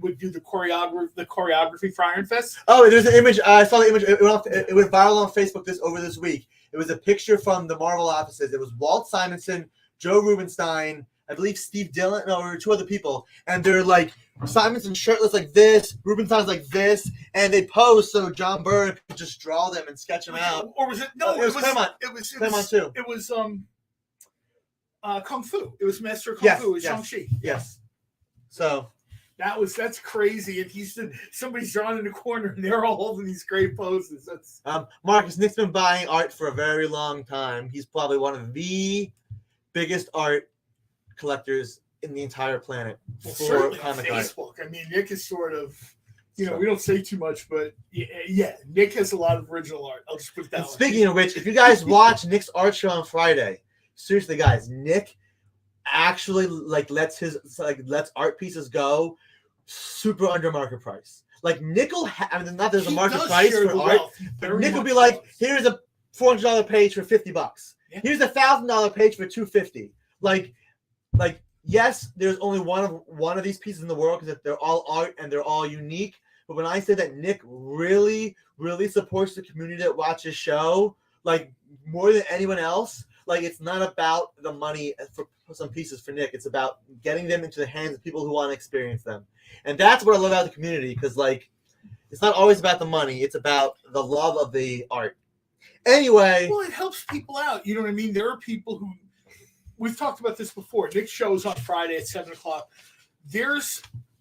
would do the choreography for Iron Fist. Oh, there's an image. I saw the image. It went viral on Facebook over this week. It was a picture from the Marvel offices. It was Walt Simonson, Joe Rubenstein, I believe Steve Dillon, or two other people, and they're like Simonson shirtless like this, Rubenstein's like this, and they pose so John Byrne could just draw them and sketch them out. Or was it? No, it was Claremont. It was Claremont too. It was Kung Fu. It was Master of Kung Fu. It was Shang-Chi. Yes. So that's crazy. And somebody's drawn in the corner and they're all holding these great poses. That's Marcus, Nick's been buying art for a very long time. He's probably one of the biggest art collectors in the entire planet for comic art. Facebook. I mean, Nick is sort of, we don't say too much, but yeah, Nick has a lot of original art. I'll just put it that way. Speaking of which, if you guys watch Nick's art show on Friday, seriously, guys, Nick actually lets art pieces go super under market price. Like Nick will not there's a market price for art, but Nick will be like, here's a $400 page for $50. Yeah. Here's a $1,000 page for $250. Like yes, there's only one of these pieces in the world because they're all art and they're all unique. But when I say that Nick really, really supports the community that watches show, like more than anyone else. Like, it's not about the money for some pieces for Nick. It's about getting them into the hands of people who want to experience them. And that's what I love about the community because, like, it's not always about the money. It's about the love of the art. Anyway. Well, it helps people out. You know what I mean? There are people who – we've talked about this before. Nick's show's on Friday at 7 o'clock.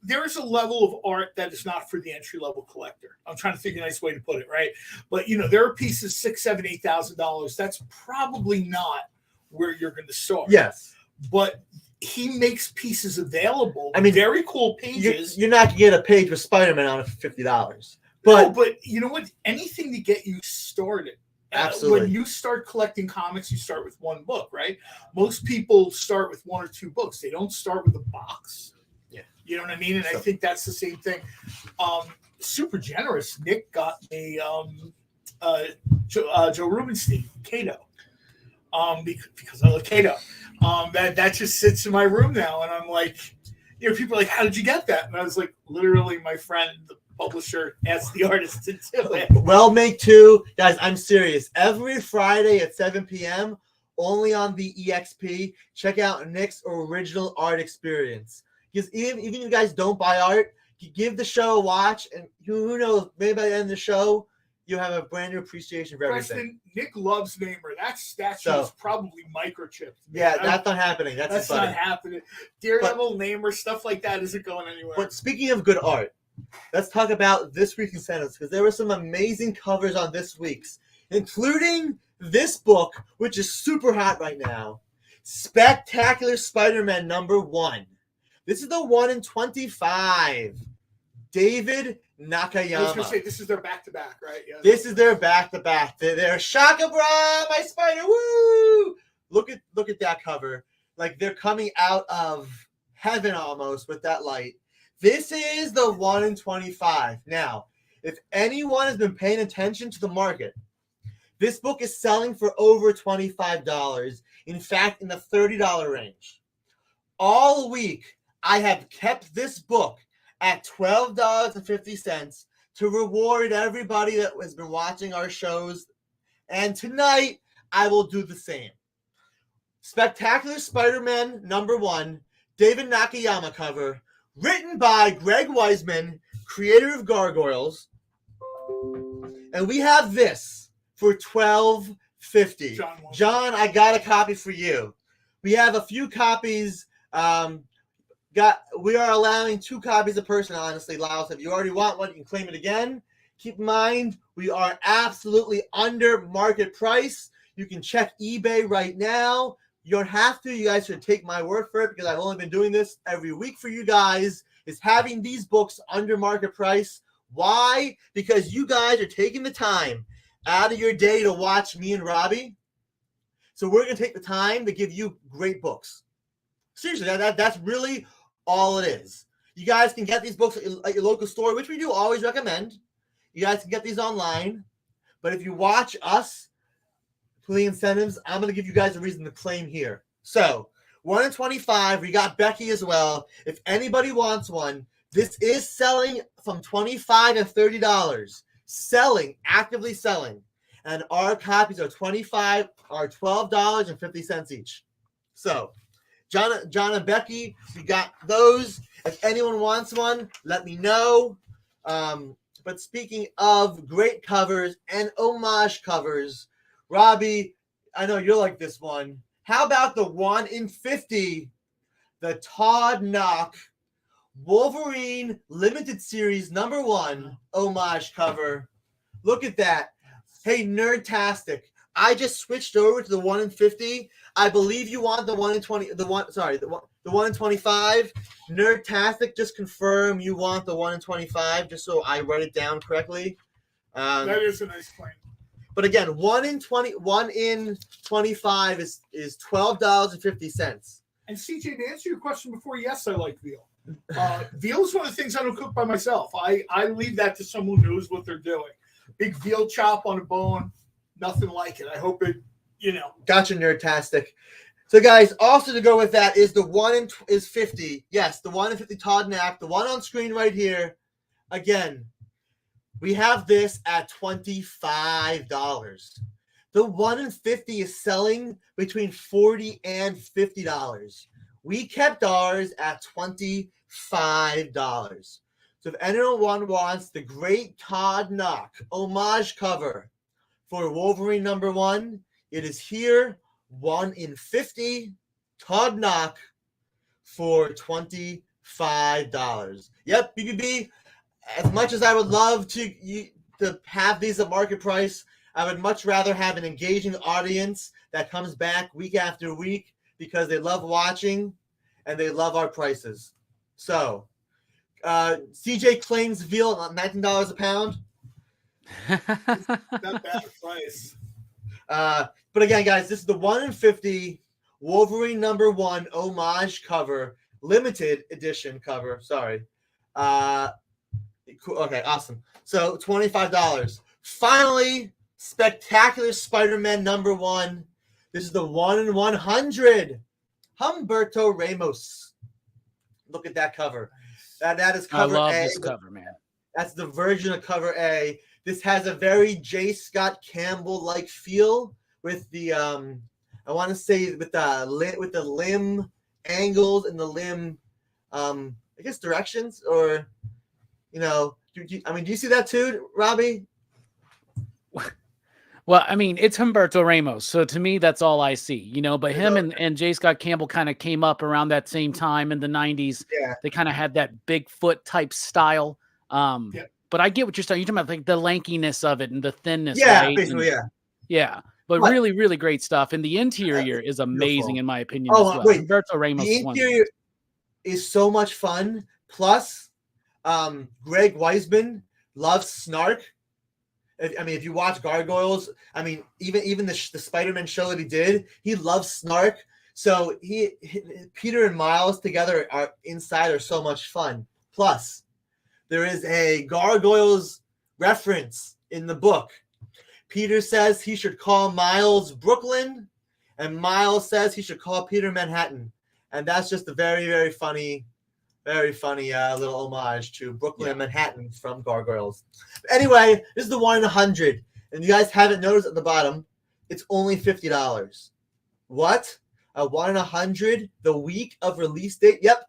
There's a level of art that is not for the entry-level collector. I'm trying to think of a nice way to put it, right? But, there are pieces $6,000, $7,000, $8,000. That's probably not where you're going to start. Yes. But he makes pieces available. I mean, very cool pages. You're not going to get a page with Spider-Man on it for $50. But you know what? Anything to get you started. Absolutely. When you start collecting comics, you start with one book, right? Most people start with one or two books. They don't start with a box. You know what I mean? And I think that's the same thing. Super generous. Nick got me Joe Rubenstein, Kato. Because I love Kato. That just sits in my room now. And I'm like, people are like, how did you get that? And I was like, literally, my friend, publisher asked the artist to do it. Well, make two. Guys, I'm serious. Every Friday at 7 p.m., only on the EXP, check out Nick's original art experience. Because even if you guys don't buy art, you give the show a watch, and who knows, maybe by the end of the show, you'll have a brand new appreciation for everything. Preston, Nick loves Namor. That statue is probably microchipped. Yeah, that's not happening. That's not happening. Daredevil, Namor, stuff like that isn't going anywhere. But speaking of good art, let's talk about this week's incentives, because there were some amazing covers on this week's, including this book, which is super hot right now, Spectacular Spider-Man #1. This is the 1 in 25. David Nakayama. I was going to say, this is their back-to-back, right? Yeah. This is their back-to-back. They're Shaka Bra, my spider, woo! Look at that cover. Like they're coming out of heaven almost with that light. This is the 1 in 25. Now, if anyone has been paying attention to the market, this book is selling for over $25. In fact, in the $30 range. All week, I have kept this book at $12.50 to reward everybody that has been watching our shows. And tonight, I will do the same. Spectacular Spider-Man #1, David Nakayama cover, written by Greg Weisman, creator of Gargoyles. And we have this for $12.50. John, I got a copy for you. We have a few copies. We are allowing 2 copies a person, honestly, Lyles. If you already want one, you can claim it again. Keep in mind, we are absolutely under market price. You can check eBay right now. You don't have to. You guys should take my word for it, because I've only been doing this every week for you guys, is having these books under market price. Why? Because you guys are taking the time out of your day to watch me and Robbie. So we're going to take the time to give you great books. Seriously, that's really all it is. You guys can get these books at your local store, which we do always recommend. You guys can get these online. But if you watch us for the incentives, I'm going to give you guys a reason to claim here. So, 1 in 25. We got Becky as well. If anybody wants one, this is selling from $25 to $30. Selling, actively selling. And our copies are $12.50 each. So, John and Becky, we got those. If anyone wants one, let me know. But speaking of great covers and homage covers, Robbie, I know you're like this one. How about the 1 in 50, the Todd Knock Wolverine Limited Series #1 homage cover? Look at that. Hey, Nerdtastic. I just switched over to the 1 in 50. I believe you want the 1 in 20. The 1 in 25. Nerdtastic, just confirm you want the 1 in 25, just so I write it down correctly. That is a nice claim. But again, 1 in 25 is $12.50. And CJ, to answer your question before, yes, I like veal. Veal is one of the things I don't cook by myself. I leave that to someone who knows what they're doing. Big veal chop on a bone, nothing like it. I hope it, Gotcha, Nerdtastic. So, guys, also to go with that is the 1 in 50. Yes, the 1 in 50 Todd Knack, the one on screen right here. Again, we have this at $25. The 1 in 50 is selling between $40 and $50. We kept ours at $25. So if anyone wants the great Todd Knock homage cover for Wolverine #1, it is here. 1 in 50 Todd Knock for $25. Yep, BBB. As much as I would love to have these at market price, I would much rather have an engaging audience that comes back week after week because they love watching and they love our prices. So, CJ claims veal at $19 a pound. Not bad price. But again, guys, this is the 1 in 50 Wolverine #1 homage cover, limited edition cover. Sorry. Cool. Okay, awesome. So $25. Finally, Spectacular Spider-Man #1. This is the 1 in 100 Humberto Ramos. Look at that cover. That is cover I love A. this cover, man. That's the version of cover A. This has a very J. Scott Campbell-like feel with the I want to say with the limb angles and the limb I guess directions, or do you see that too, Robbie? Well, I mean, it's Humberto Ramos, so to me, that's all I see, But him and J. Scott Campbell kind of came up around that same time in the 90s. Yeah. They kind of had that Bigfoot type style. But I get what you're saying. You're talking about like the lankiness of it and the thinness, right? Basically, Yeah. But really, really great stuff. And the interior is amazing, in my opinion, as well. Wait. Humberto Ramos The interior is so much fun. Plus, Greg Weisman loves snark. If you watch Gargoyles, even the Spider-Man show that he did, he loves snark. So Peter and Miles together are so much fun. Plus, there is a Gargoyles reference in the book. Peter says he should call Miles Brooklyn, and Miles says he should call Peter Manhattan. And that's just a very, very funny little homage to Brooklyn and Manhattan from Gargoyles. Anyway, this is the 1 in 100. And you guys haven't noticed at the bottom, it's only $50. What? A 1 in 100 the week of release date? Yep.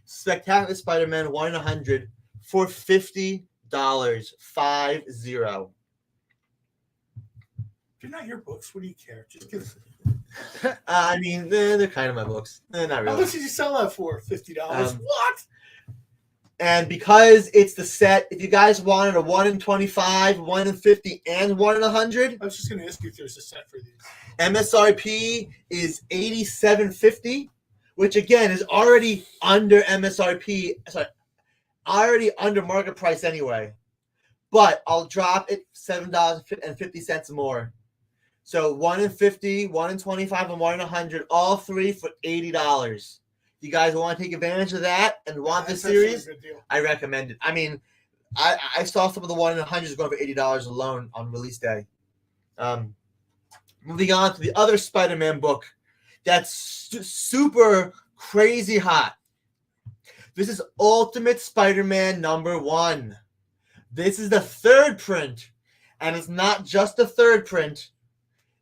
Spectacular Spider-Man 1 in 100 for $50. 50. If you're not your books, what do you care? Just give us. They're kind of my books. Not really. How much did you sell that for? $50. What? And because it's the set, if you guys wanted a 1 in 25, 1 in 50, and 1 in 100, I was just going to ask you if there's a set for these. MSRP is $87.50, which again is already under MSRP. Sorry, already under market price anyway. But I'll drop it $7.50 more. So 1 in 50, 1 in 25, and 1 in 100, all three for $80. If you guys want to take advantage of that and want this series, I recommend it. I saw some of the 1 in 100s going for $80 alone on release day. Moving on to the other Spider-Man book that's super crazy hot. This is Ultimate Spider-Man #1. This is the third print, and it's not just the third print.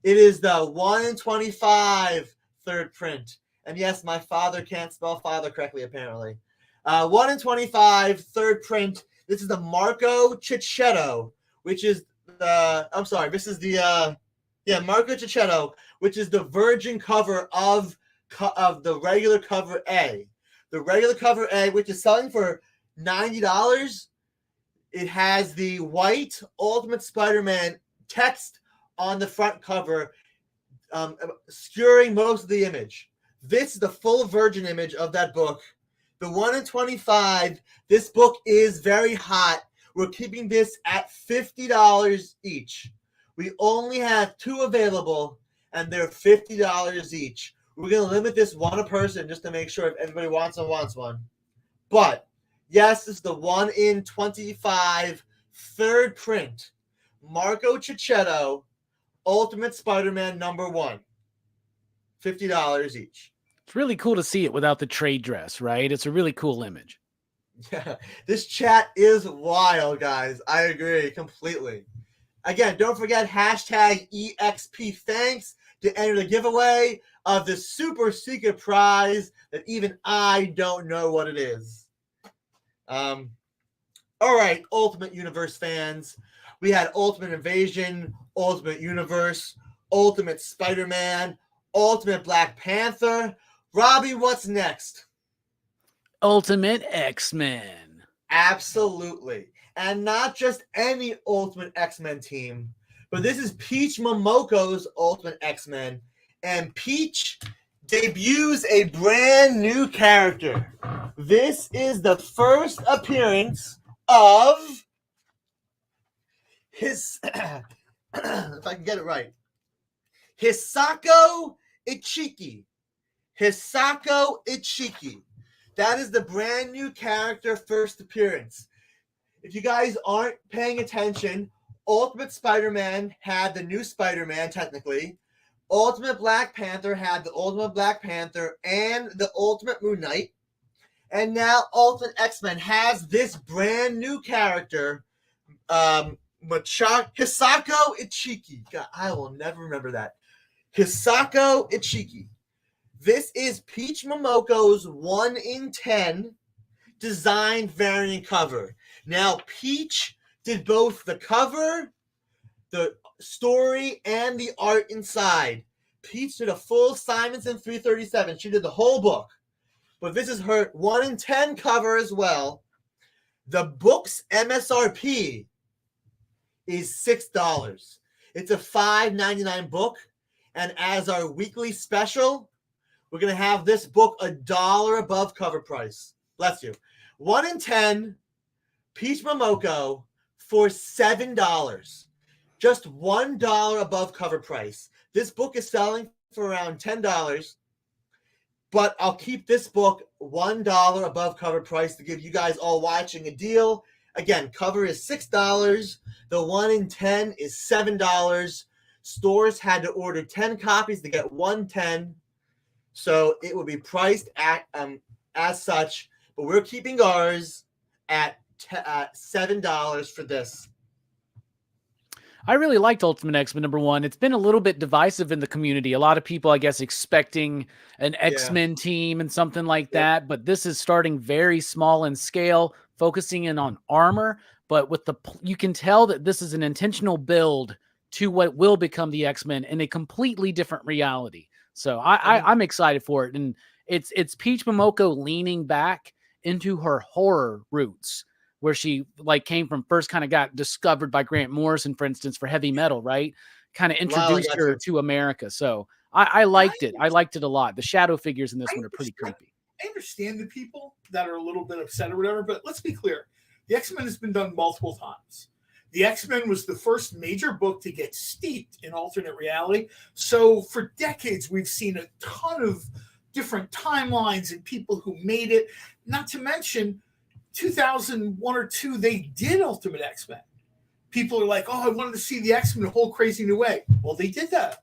It is the 1 in 25 third print. And yes, my father can't spell father correctly, apparently. 1 in 25 third print. This is the Marco Cicchetto, which is Marco Cicchetto, which is the virgin cover of the regular cover A. The regular cover A, which is selling for $90, it has the white Ultimate Spider-Man text on the front cover, obscuring most of the image. This is the full virgin image of that book. The 1 in 25, this book is very hot. We're keeping this at $50 each. We only have 2 available, and they're $50 each. We're going to limit this one a person just to make sure if everybody wants one. But, yes, this is the 1 in 25 third print. Marco Cicchetto, Ultimate Spider-Man #1. $50 each. It's really cool to see it without the trade dress, right? It's a really cool image. Yeah, this chat is wild, guys. I agree completely. Again, don't forget #EXP thanks to enter the giveaway of the super secret prize that even I don't know what it is. All right, Ultimate Universe fans. We had Ultimate Invasion, Ultimate Universe, Ultimate Spider-Man, Ultimate Black Panther. Robbie, what's next? Ultimate X-Men. Absolutely. And not just any Ultimate X-Men team, but this is Peach Momoko's Ultimate X-Men. And Peach debuts a brand new character. This is the first appearance of his, if I can get it right, Hisako Ichiki. Hisako Ichiki. That is the brand new character first appearance. If you guys aren't paying attention, Ultimate Spider-Man had the new Spider-Man, technically. Ultimate Black Panther had the Ultimate Black Panther and the Ultimate Moon Knight. And now Ultimate X-Men has this brand new character, Hisako Ichiki. God, I will never remember that. Hisako Ichiki. This is Peach Momoko's 1 in 10 design variant cover. Now, Peach did both the cover, the story, and the art inside. Peach did a full Simonson 337. She did the whole book. But this is her 1 in 10 cover as well. The book's MSRP is $6. It's a $5.99 book. And as our weekly special, we're going to have this book $1 above cover price. Bless you. 1 in 10, Peach Momoko for $7. Just $1 above cover price. This book is selling for around $10. But I'll keep this book $1 above cover price to give you guys all watching a deal. Again, cover is $6. The 1 in 10 is $7. Stores had to order 10 copies to get 110. So it will be priced at as such. But we're keeping ours at $7 for this. I really liked Ultimate X-Men #1. It's been a little bit divisive in the community. A lot of people, I guess, expecting an X-Men team and something like that. But this is starting very small in scale, focusing in on armor. But with you can tell that this is an intentional build to what will become the X-Men in a completely different reality. So I'm excited for it. And it's Peach Momoko leaning back into her horror roots, where she came from, first kind of got discovered by Grant Morrison, for instance, for heavy metal, right? Kind of introduced her to America. So I liked it. I liked it a lot. The shadow figures in this one are pretty creepy. I understand the people that are a little bit upset or whatever, but let's be clear. The X-Men has been done multiple times. The X-Men was the first major book to get steeped in alternate reality. So for decades, we've seen a ton of different timelines and people who made it. Not to mention, 2001 or 2, they did Ultimate X-Men. People are like, oh, I wanted to see the X-Men in a whole crazy new way. Well, they did that.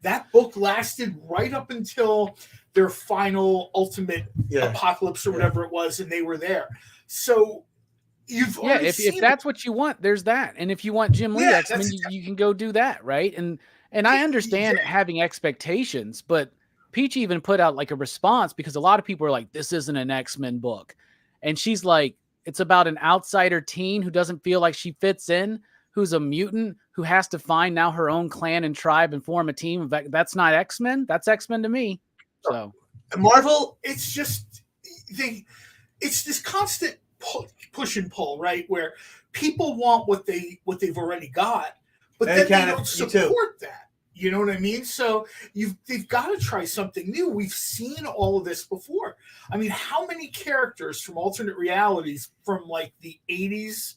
That book lasted right up until their final Ultimate Apocalypse or whatever it was, and they were there. So you've already seen if that's what you want, there's that. And if you want Jim Lee X-Men, you can go do that, right? And I understand having expectations, but Peach even put out a response, because a lot of people are like, this isn't an X-Men book. And she's like, it's about an outsider teen who doesn't feel like she fits in, who's a mutant, who has to find now her own clan and tribe and form a team. That's not X-Men. That's X-Men to me. So Marvel, it's just it's this constant push and pull, right? Where people want what they've already got, but then they don't support that. You know what I mean? So they've got to try something new. We've seen all of this before. I mean, how many characters from alternate realities from the 80s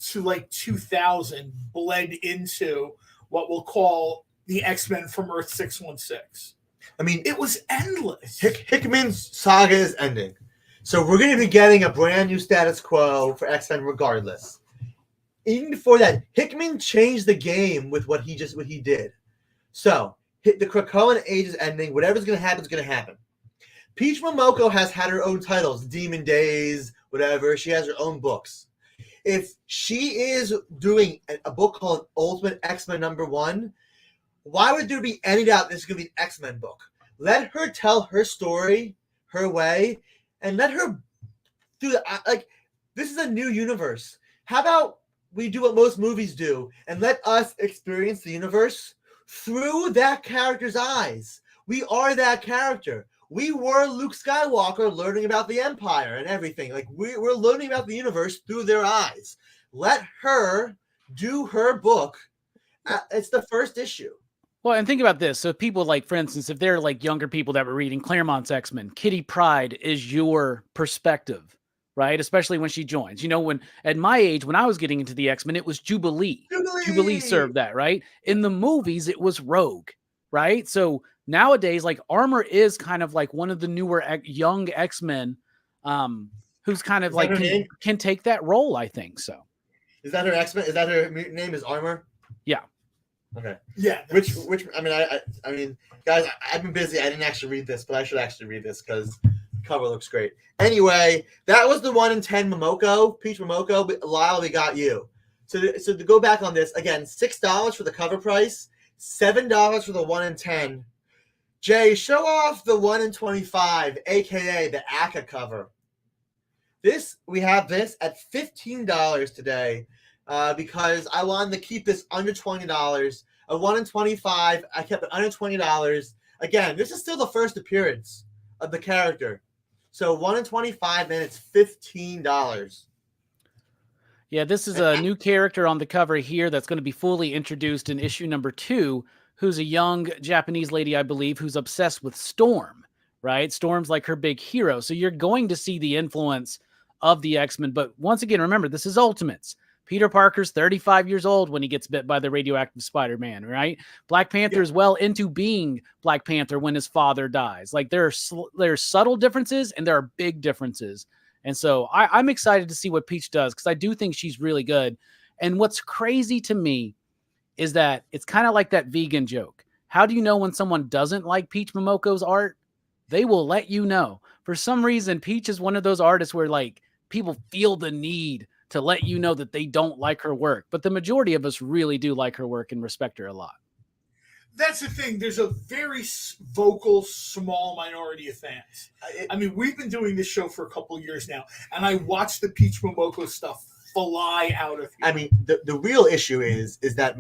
to 2000 bled into what we'll call the X-Men from Earth 616? I mean, it was endless. Hickman's saga is ending. So we're going to be getting a brand new status quo for X-Men regardless. Even before that, Hickman changed the game with what he did. So, the Krakoan age is ending. Whatever's going to happen is going to happen. Peach Momoko has had her own titles, Demon Days, whatever. She has her own books. If she is doing a book called Ultimate X-Men #1, why would there be any doubt this is going to be an X-Men book? Let her tell her story, her way, and let her do that. This is a new universe. How about we do what most movies do and let us experience the universe through that character's eyes? We are that character. We were Luke Skywalker learning about the Empire and everything. We're learning about the universe through their eyes. Let her do her book. It's the first issue. Well, and think about this. So people for instance, if they're younger people that were reading Claremont's X-Men, Kitty Pryde is your perspective, right? Especially when she joins. When at my age, when I was getting into the X-Men, it was Jubilee. Jubilee served that, right? In the movies, it was Rogue, right? So nowadays, Armor is kind of one of the newer young X-Men, who's kind of can take that role, I think. So is that her X-Men? Is that her name? Is Armor? Yeah. Okay. Yeah. Which I mean, guys, I've been busy. I didn't actually read this, but I should actually read this because cover looks great. Anyway, that was the 1 in 10 Momoko, Peach Momoko. But Lyle, we got you. So to go back on this again, $6 for the cover price, $7 for the 1 in 10. Jay, show off the 1 in 25, aka the Aka cover. We have this at $15 today because I wanted to keep this under $20. A 1 in 25, I kept it under $20. Again, this is still the first appearance of the character. So 1 in 25, and it's $15. Yeah, this is a new character on the cover here that's going to be fully introduced in issue number 2, who's a young Japanese lady, I believe, who's obsessed with Storm, right? Storm's like her big hero. So you're going to see the influence of the X-Men. But once again, remember, this is Ultimates. Peter Parker's 35 years old when he gets bit by the radioactive Spider-Man, right? Black Panther is well into being Black Panther when his father dies. Like there are subtle differences and there are big differences. And so I'm excited to see what Peach does because I do think she's really good. And what's crazy to me is that it's kind of like that vegan joke. How do you know when someone doesn't like Peach Momoko's art? They will let you know. For some reason, Peach is one of those artists where like people feel the need to let you know that they don't like her work. But the majority of us really do like her work and respect her a lot. That's the thing. There's a very vocal, small minority of fans. I mean, we've been doing this show for a couple of years now, and I watch the Peach Momoko stuff fly out of here. I mean, the real issue is that,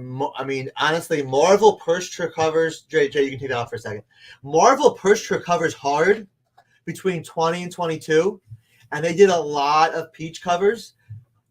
honestly, Marvel pushed her covers. Jay, you can take that off for a second. Marvel pushed her covers hard between 20 and 22, and they did a lot of Peach covers.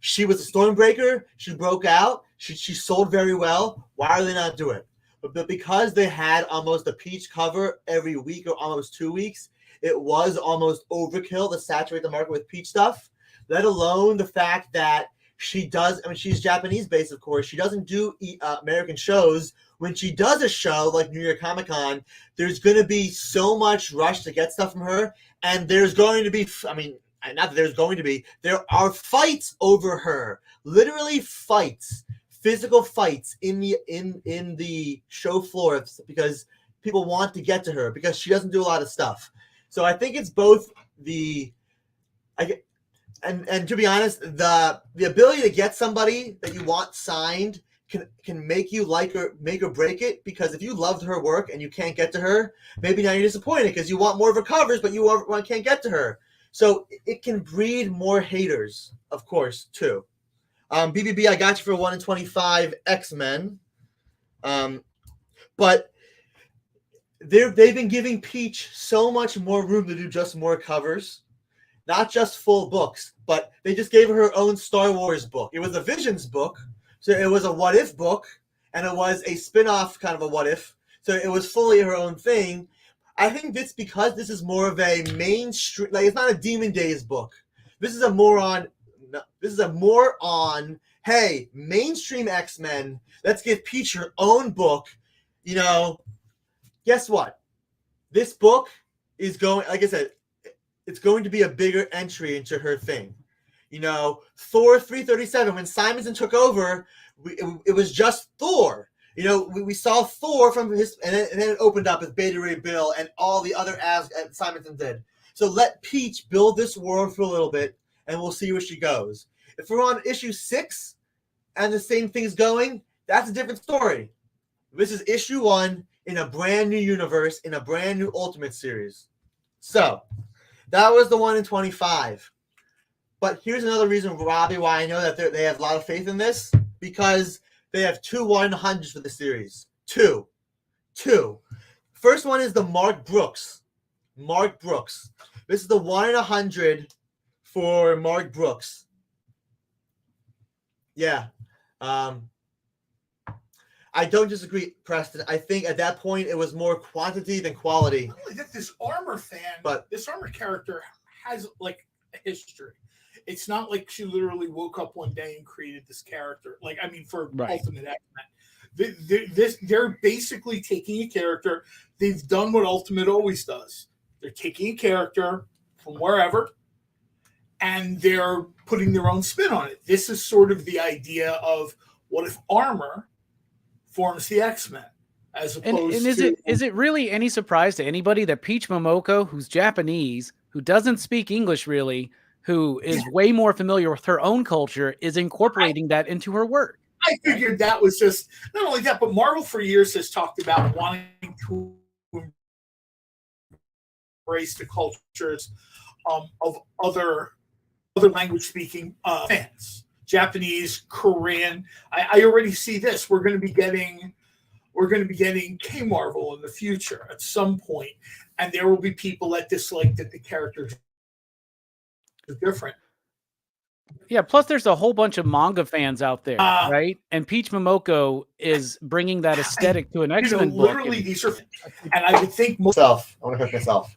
She was a Stormbreaker. She broke out. She sold very well. Why are they not doing it? But because they had almost a Peach cover every week or almost 2 weeks, it was almost overkill to saturate the market with Peach stuff, let alone the fact that she does, she's Japanese-based, of course. She doesn't do American shows. When she does a show like New York Comic Con, there's going to be so much rush to get stuff from her, and there's going to be, not that there's going to be, there are fights over her. Literally fights. Physical fights in the show floor because people want to get to her because she doesn't do a lot of stuff. So I think it's both and to be honest, the ability to get somebody that you want signed can make you like her, make or break it. Because if you loved her work and you can't get to her, maybe now you're disappointed because you want more of her covers, but you can't get to her. So it can breed more haters, of course, too. BBB, I got you for 1 in 25 X-Men. But they've been giving Peach so much more room to do just more covers. Not just full books, but they just gave her own Star Wars book. It was a Visions book, so it was a what if book, and it was a spin-off kind of a what if. So it was fully her own thing. I think that's because this is more of a mainstream, like it's not a Demon Days book. This is a more on, hey, mainstream X-Men, let's give Peach her own book. Guess what? This book is going, like I said, it's going to be a bigger entry into her thing. Thor 337, when Simonson took over, it was just Thor. We saw Thor from his, and then it opened up with Beta Ray Bill and all the other Simonson did. So let Peach build this world for a little bit, and we'll see where she goes. If we're on issue 6 and the same thing's going, that's a different story. This is issue 1 in a brand new universe, in a brand new Ultimate series. So that was the 1 in 25. But here's another reason, Robbie, why I know that they have a lot of faith in this. Because they have 2 100s for the series. Two. First one is the Mark Brooks. This is the 1 in 100 for Mark Brooks. Yeah. I don't disagree, Preston. I think at that point it was more quantity than quality. Not only that, this Armor this Armor character has like a history. It's not like she literally woke up one day and created this character. For Ultimate X-Men. They're basically taking a character. They've done what Ultimate always does. They're taking a character from wherever, and they're putting their own spin on it. This is sort of the idea of what if Armor forms the X-Men, as opposed and is it really any surprise to anybody that Peach Momoko, who's Japanese, who doesn't speak English really, who is way more familiar with her own culture, is incorporating that into her work. I figured that was just not only that, but Marvel for years has talked about wanting to embrace the cultures of other language speaking fans, Japanese, Korean. I already see this. We're going to be getting K Marvel in the future at some point, and there will be people that dislike that the characters are different. Yeah, plus there's a whole bunch of manga fans out there, right? And Peach Momoko is bringing that aesthetic to an X-Men book. Literally, these are, and I would think I want to correct myself.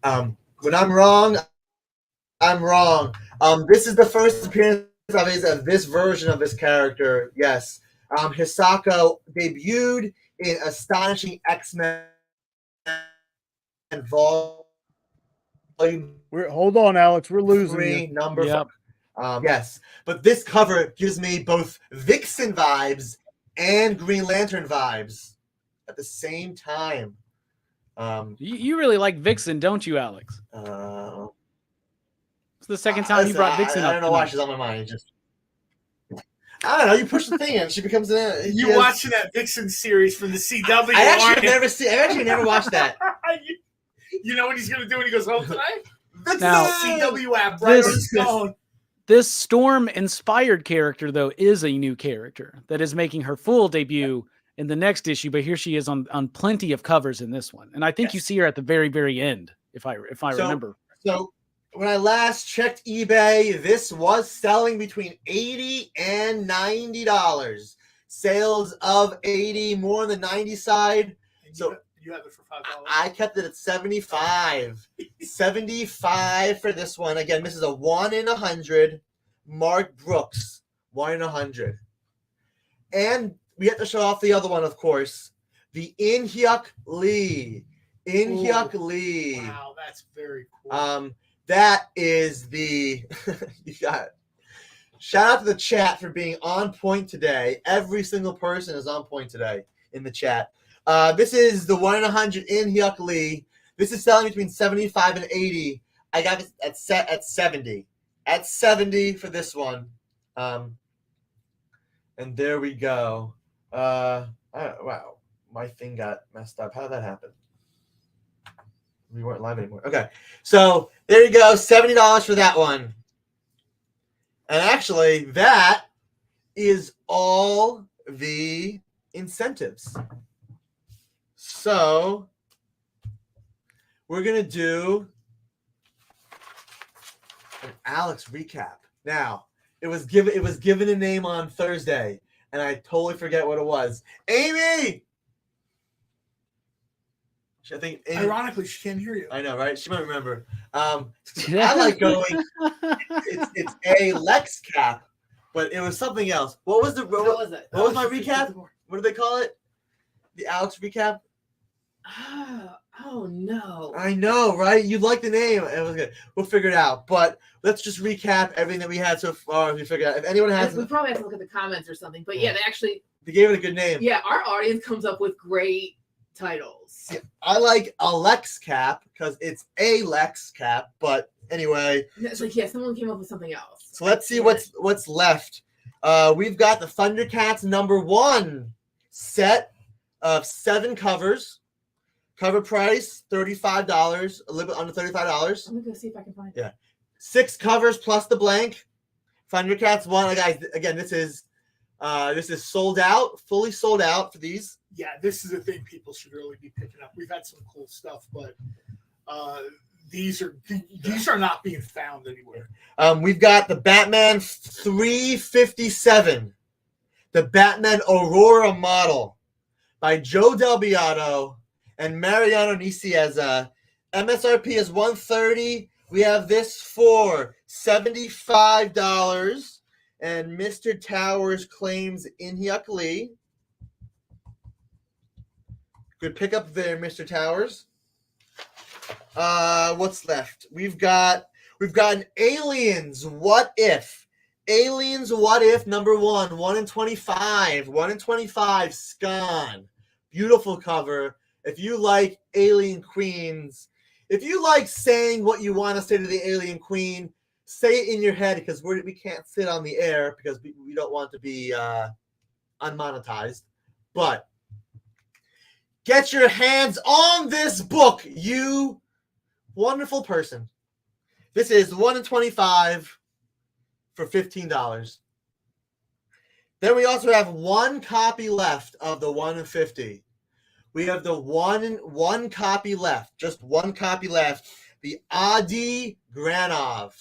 When I'm wrong, I'm wrong. This is the first appearance of this version of this character. Yes. Hisako debuted in Astonishing X-Men Volume. Hold on, Alex. We're losing 3, you. number 5. Yes, but this cover gives me both Vixen vibes and Green Lantern vibes at the same time. You really like Vixen, don't you, Alex? It's the second time you brought Vixen up. I don't know why she's on my mind. I don't know. You push the thing and she becomes You watching that Vixen series from the CW? I actually never watched that. You know what he's going to do when he goes home tonight? Now, CW app right on his phone. This Storm-inspired character, though, is a new character that is making her full debut in the next issue. But here she is on plenty of covers in this one, and I think you see her at the very, very end, if I remember. So when I last checked eBay, this was selling between $80 and $90. Sales of 80, more on the 90 side. So you have it for $5. I kept it at 75. 75 for this one. Again, this is a 1 in 100. Mark Brooks, 1 in 100. And we have to show off the other one, of course. The In-Hyuk Lee. In-Hyuk Lee. Wow, that's very cool. That is the you got it. Shout out to the chat for being on point today. Every single person is on point today in the chat. This is the 1 in 100 In-Hyuk Lee. This is selling between 75 and 80. I got it at 70. At 70 for this one. And there we go. Wow. My thing got messed up. How did that happen? We weren't live anymore. Okay. So there you go. $70 for that one. And actually, that is all the incentives. So we're going to do an Alex recap. Now, it was given a name on Thursday, and I totally forget what it was. Amy! I think Amy, ironically, she can't hear you. I know, right? She might remember. I like going. It's a Lex cap, but it was something else. What was what was my recap? What do they call it? The Alex recap. Oh no! I know, right? You like the name. It was good. We'll figure it out. But let's just recap everything that we had so far. We figured out if anyone has. We probably have to look at the comments or something. But yeah, they gave it a good name. Yeah, our audience comes up with great titles. Yeah, I like a Lex cap because it's a Lex cap. But anyway, it's like someone came up with something else. So let's see what's left. We've got the Thundercats #1 set of 7 covers. Cover price $35, a little bit under $35. I'm gonna go see if I can find it. Yeah, 6 covers plus the blank. Thundercats 1. Guys, again, this is sold out, fully sold out for these. Yeah, this is the thing people should really be picking up. We've had some cool stuff, but these are not being found anywhere. We've got the Batman 357, the Batman Aurora model by Joe Del Beato and Mariano Nicieza. MSRP is $130. We have this for $75. And Mr. Towers claims In-Hyuk Lee. Good pickup there, Mr. Towers. What's left? We've got an Aliens What If. Aliens What If #1, 1 in 25. 1 in 25, Scan. Beautiful cover. If you like Alien Queens, If you like saying what you want to say to the alien queen, say it in your head because we can't sit on the air because we don't want to be unmonetized. But get your hands on this book, you wonderful person. This is 1 in 25 for $15. Then we also have one copy left of the 1 in 50. We have the one copy left, just one copy left. The Adi Granov,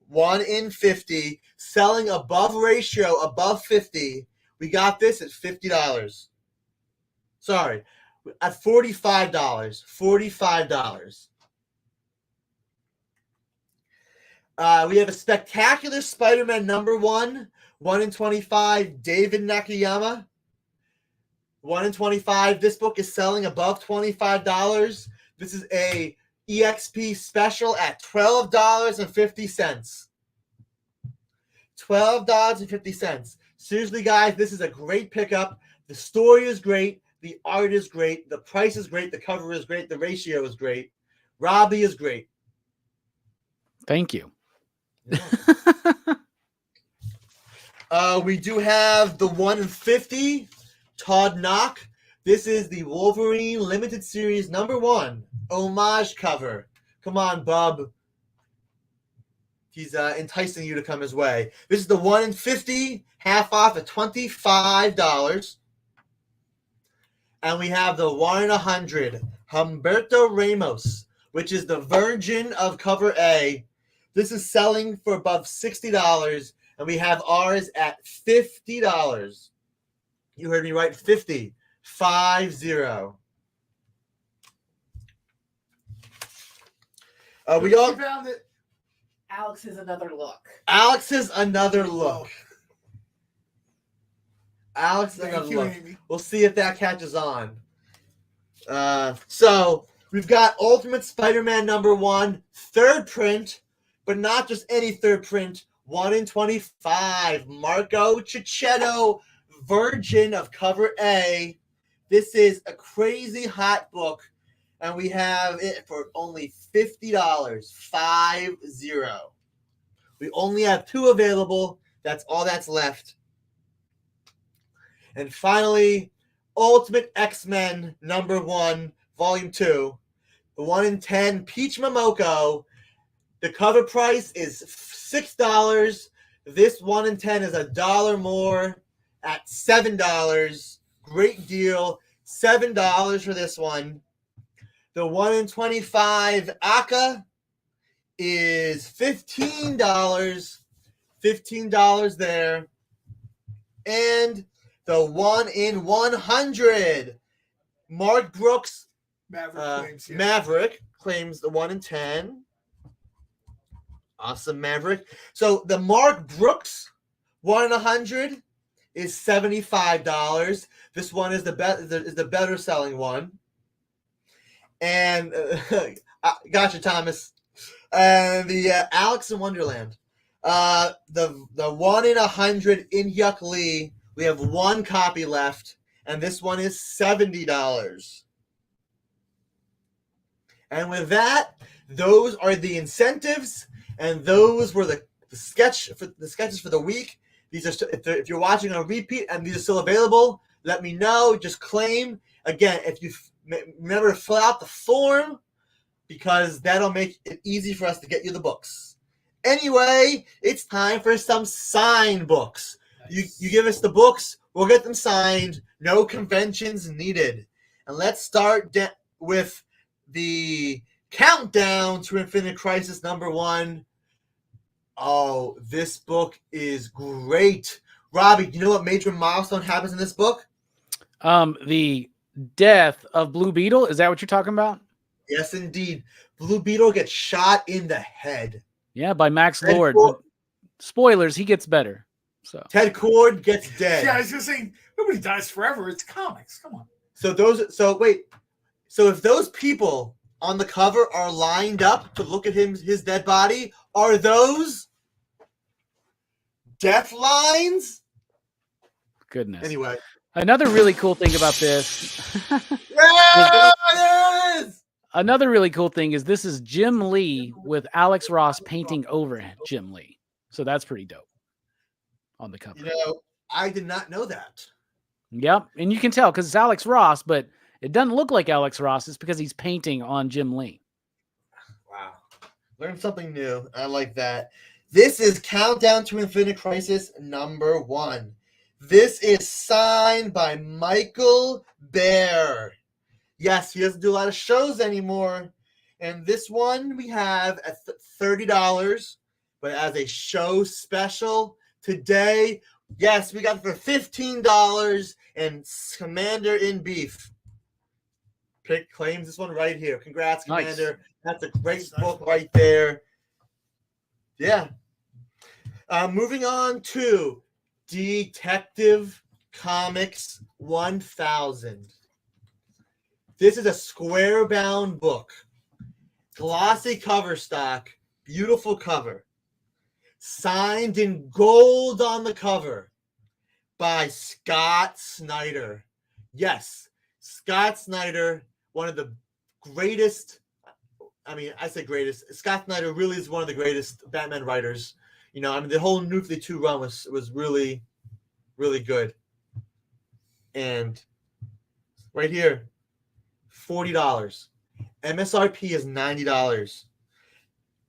1 in 50, selling above ratio, above 50. We got this at $50. Sorry, at $45. $45. We have a spectacular Spider-Man #1, 1 in 25, David Nakayama. 1 in 25. This book is selling above $25. This is a EXP special at $12.50. $12.50. Seriously, guys, this is a great pickup. The story is great. The art is great. The price is great. The cover is great. The ratio is great. Robbie is great. Thank you. We do have the 1 in 50. Todd Knock. This is the Wolverine Limited Series #1 homage cover. Come on, bub. He's enticing you to come his way. This is the 1 in 50, half off at $25. And we have the 1 in 100, Humberto Ramos, which is the version of cover A. This is selling for above $60, and we have ours at $50. You heard me right, 50. 50. We all found it. Alex is another look. Alex is another look. Alex is another look. We'll see if that catches on. So we've got Ultimate Spider-Man #1, third print, but not just any third print. 1 in 25, Marco Cicchetto version of cover A. This is a crazy hot book, and we have it for only $50. 50. We only have 2 available. That's all that's left. And finally, Ultimate X-Men #1, Volume 2, the 1 in 10, Peach Momoko. The cover price is $6. This 1 in 10 is $1 more at $7. Great deal. $7 for this one. The 1 in 25 Aka is $15. $15 there. And the 1 in 100 Mark Brooks Maverick claims the 1 in 10. Awesome, Maverick. So the Mark Brooks 1 in 100 is $75. This one is the better selling one. And gotcha, Thomas. And the Alex in Wonderland. The 1 in 100 In Hyuk Lee. We have 1 copy left, and this one is $70. And with that, those are the incentives, and those were the sketches for the week. These are if you're watching on repeat and these are still available, let me know. Just claim. Again, if you remember to fill out the form, because that'll make it easy for us to get you the books. Anyway, it's time for some signed books. Nice. You give us the books, we'll get them signed. No conventions needed. And let's start with the Countdown to Infinite Crisis #1. Oh, this book is great. Robbie, do you know what major milestone happens in this book? The death of Blue Beetle. Is that what you're talking about? Yes, indeed. Blue Beetle gets shot in the head. Yeah, by Max Lord. But spoilers, he gets better. So Ted Kord gets dead. Yeah, I was just saying nobody dies forever. It's comics. Come on. So if those people on the cover are lined up to look at his dead body, are those death lines? Goodness. Anyway. Another really cool thing about this. Yeah, it is! Another really cool thing is this is Jim Lee with Alex Ross painting over Jim Lee. So that's pretty dope on the cover. You know, I did not know that. Yep. And you can tell because it's Alex Ross, but it doesn't look like Alex Ross. It's because he's painting on Jim Lee. Wow. Learned something new. I like that. This is Countdown to Infinite Crisis #1. This is signed by Michael Baer. Yes, he doesn't do a lot of shows anymore. And this one we have at $30, but as a show special today, yes, we got it for $15 and Commander in Beef. Pick claims this one right here. Congrats, Commander. Nice. That's a great book right there. Yeah. Moving on to Detective Comics 1000. This is a square-bound book. Glossy cover stock. Beautiful cover. Signed in gold on the cover by Scott Snyder. Yes, Scott Snyder, one of the greatest. I mean, I say greatest. Scott Snyder really is one of the greatest Batman writers. You know, I mean, the whole New 52 run was really, really good. And right here, $40. MSRP is $90.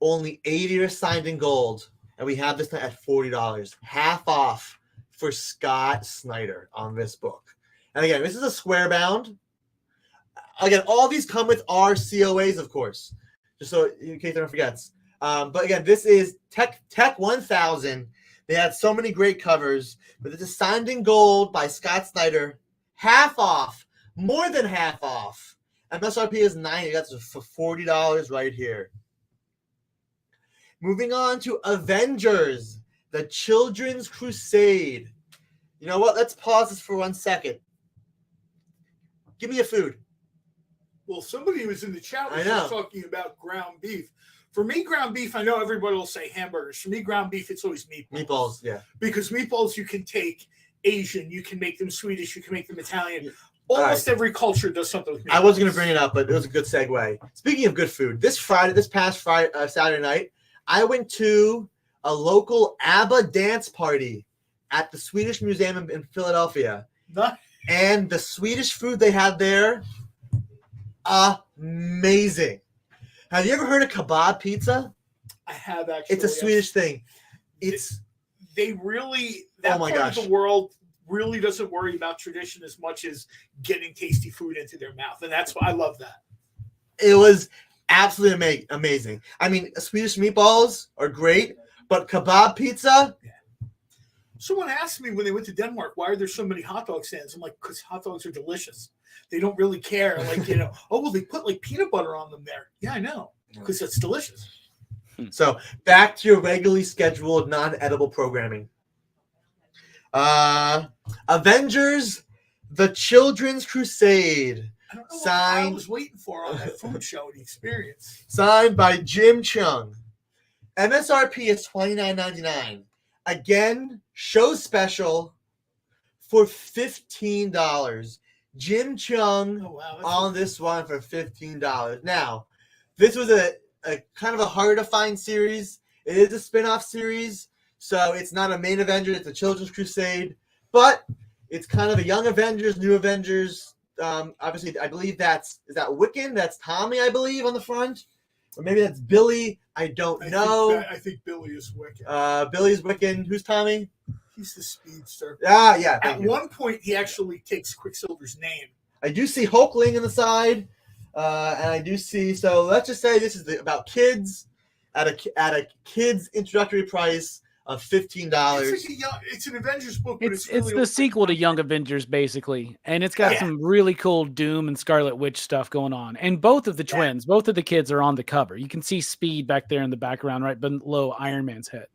Only 80 are signed in gold. And we have this at $40. Half off for Scott Snyder on this book. And again, this is a square bound. Again, all these come with our COAs, of course. Just so in case anyone forgets. But again, this is Tech 1000. They had so many great covers. But this is signed in gold by Scott Snyder. Half off. More than half off. MSRP is $90. That's for $40 right here. Moving on to Avengers, the Children's Crusade. You know what? Let's pause this for 1 second. Give me a food. Well, somebody was in the chat was just talking about ground beef. For me, ground beef, I know everybody will say hamburgers. For me, ground beef, it's always meatballs. Meatballs, yeah. Because meatballs, you can take Asian, you can make them Swedish, you can make them Italian. Almost every culture does something with meatballs. I wasn't going to bring it up, but it was a good segue. Speaking of good food, this past Friday, Saturday night, I went to a local ABBA dance party at the Swedish Museum in Philadelphia. And the Swedish food they had there, amazing. Have you ever heard of kebab pizza? I have actually. It's a Swedish thing. They really, that part of the world really doesn't worry about tradition as much as getting tasty food into their mouth. And that's why I love that. It was absolutely amazing. I mean, Swedish meatballs are great, but kebab pizza? Yeah. Someone asked me when they went to Denmark, why are there so many hot dog stands? I'm like, because hot dogs are delicious. They don't really care. Like, you know, oh, well, they put like peanut butter on them there. Yeah, I know, because it's delicious. So back to your regularly scheduled non-edible programming. Avengers, the Children's Crusade. I don't know what I was waiting for on that food show, the experience. Signed by Jim Chung. MSRP is $29.99. Again, show special for $15. Jim Chung on this one for $15. Now, this was a kind of a hard to find series. It is a spin-off series, so it's not a main Avenger. It's a Children's Crusade, but it's kind of a young Avengers, new Avengers. Obviously, I believe is that Wiccan? That's Tommy, I believe, on the front. Or maybe that's Billy. I don't know. I think Billy is Wiccan. Billy's Wiccan. Who's Tommy? He's the speedster. Yeah. At one point, he actually takes Quicksilver's name. I do see Hulkling on the side, and I do see. So let's just say this is about kids at a kids introductory price of $15. It's an Avengers book, but it's the sequel to Young Avengers, basically, and it's got some really cool Doom and Scarlet Witch stuff going on. And both of the twins, both of the kids are on the cover. You can see Speed back there in the background, right below Iron Man's head.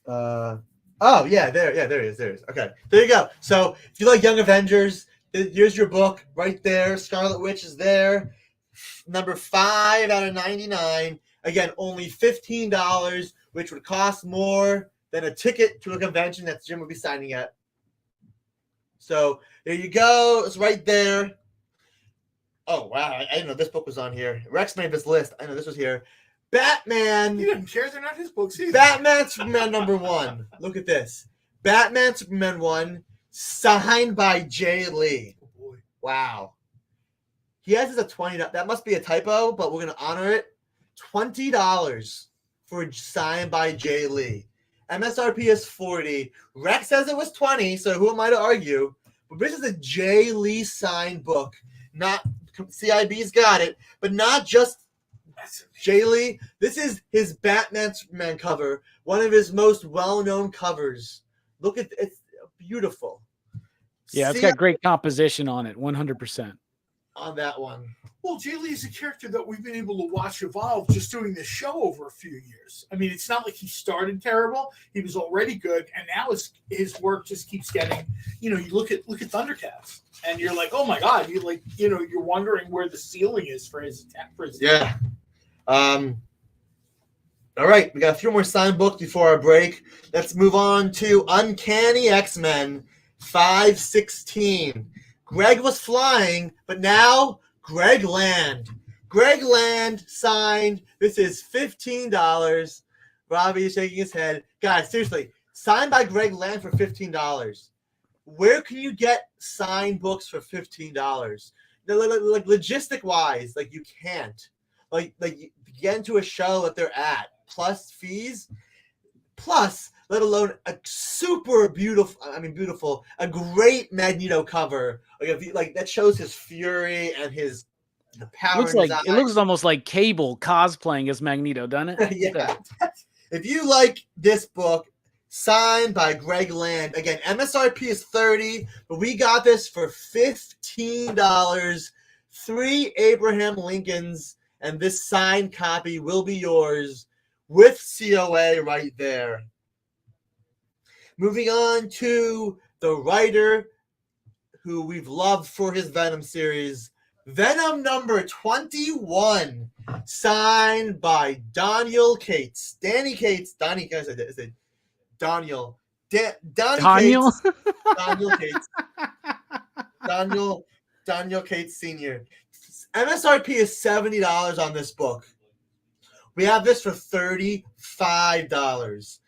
There he is. Okay, there you go. So if you like Young Avengers, here's your book right there. Scarlet Witch is there. Number 5 out of 99. Again, only $15, which would cost more than a ticket to a convention that Jim would be signing at. So there you go. It's right there. Oh, wow. I didn't know this book was on here. Rex made this list. I know this was here. Batman. He didn't care. They're not his books either. Batman Superman #1. Look at this. Batman Superman 1, signed by Jay Lee. Oh, boy. Wow. He has this at $20. That must be a typo, but we're going to honor it. $20 for signed by Jay Lee. MSRP is $40. Rex says it was $20, so who am I to argue? But this is a Jay Lee signed book. Not CIB's got it, but not just Jay Lee. This is his Batman Superman cover, one of his most well-known covers. Look at it's beautiful. Yeah, it's got great composition on it, 100%. On that one. Well, Jay Lee is a character that we've been able to watch evolve just doing this show over a few years. I mean, it's not like he started terrible; he was already good, and now his work just keeps getting. You know, you look at Thundercats, and you're like, oh my god, you're wondering where the ceiling is for his attack. Yeah. All right, we got a few more signed books before our break. Let's move on to Uncanny X-Men 516. Greg was flying, but now Greg Land. Greg Land signed. This is $15. Robbie is shaking his head. Guys, seriously, signed by Greg Land for $15. Where can you get signed books for $15? Like logistic-wise, like you can't. Like you get into a show that they're at, plus fees, plus let alone a super beautiful, a great Magneto cover. Like that shows his fury and the power. It looks almost like Cable cosplaying as Magneto, doesn't it? Yeah. If you like this book, signed by Greg Land, again, MSRP is $30, but we got this for $15. 3 Abraham Lincolns, and this signed copy will be yours with COA right there. Moving on to the writer who we've loved for his Venom series, Venom #21, signed by Daniel Cates. Donnie Cates. Daniel Cates. Daniel Cates Sr. MSRP is $70 on this book. We have this for $35.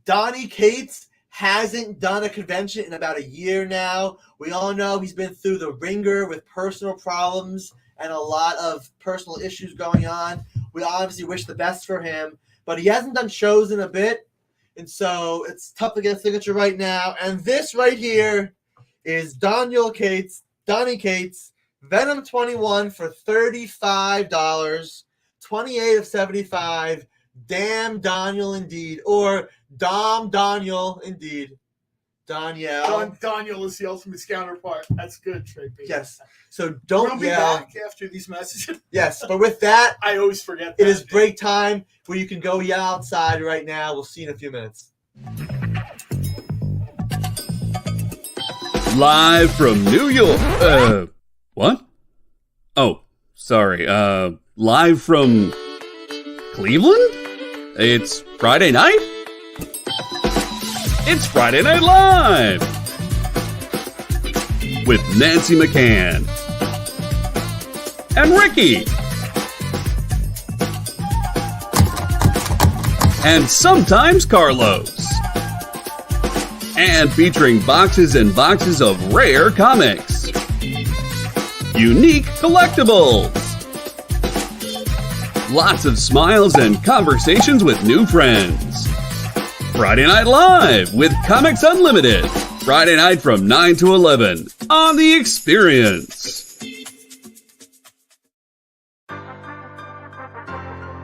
Donnie Cates hasn't done a convention in about a year now. We all know he's been through the ringer with personal problems and a lot of personal issues going on. We obviously wish the best for him, but he hasn't done shows in a bit, and so it's tough to get a signature right now. And this right here is Donnie Cates, Venom 21 for $35, 28 of 75. Damn Daniel indeed, or Dom Daniel indeed. Danielle. Daniel is the ultimate counterpart. That's good, Trey. Yes. So don't we'll be back after these messages. Yes, but with that, I always forget that. It is break time where you can go yell outside right now. We'll see you in a few minutes. Live from New York. What? Oh, sorry. Live from Cleveland? It's Friday night? It's Friday Night Live! With Nancy McCann. And Ricky. And sometimes Carlos. And featuring boxes and boxes of rare comics. Unique collectibles. Lots of smiles and conversations with new friends. Friday Night Live with Comics Unlimited. Friday night from 9 to 11 on The Experience.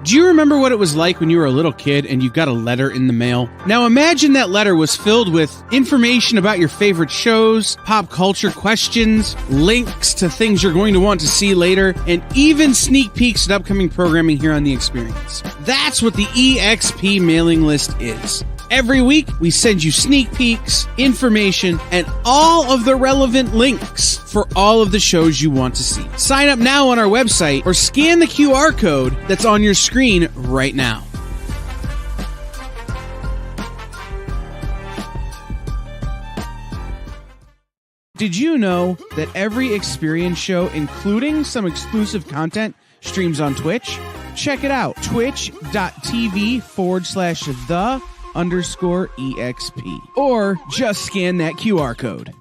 Do you remember what it was like when you were a little kid and you got a letter in the mail? Now imagine that letter was filled with information about your favorite shows, pop culture questions, links to things you're going to want to see later, and even sneak peeks at upcoming programming here on The Experience. That's what the EXP mailing list is. Every week, we send you sneak peeks, information, and all of the relevant links for all of the shows you want to see. Sign up now on our website or scan the QR code that's on your screen right now. Did you know that every experience show, including some exclusive content, streams on Twitch? Check it out, twitch.tv/the_EXP. Or just scan that QR code.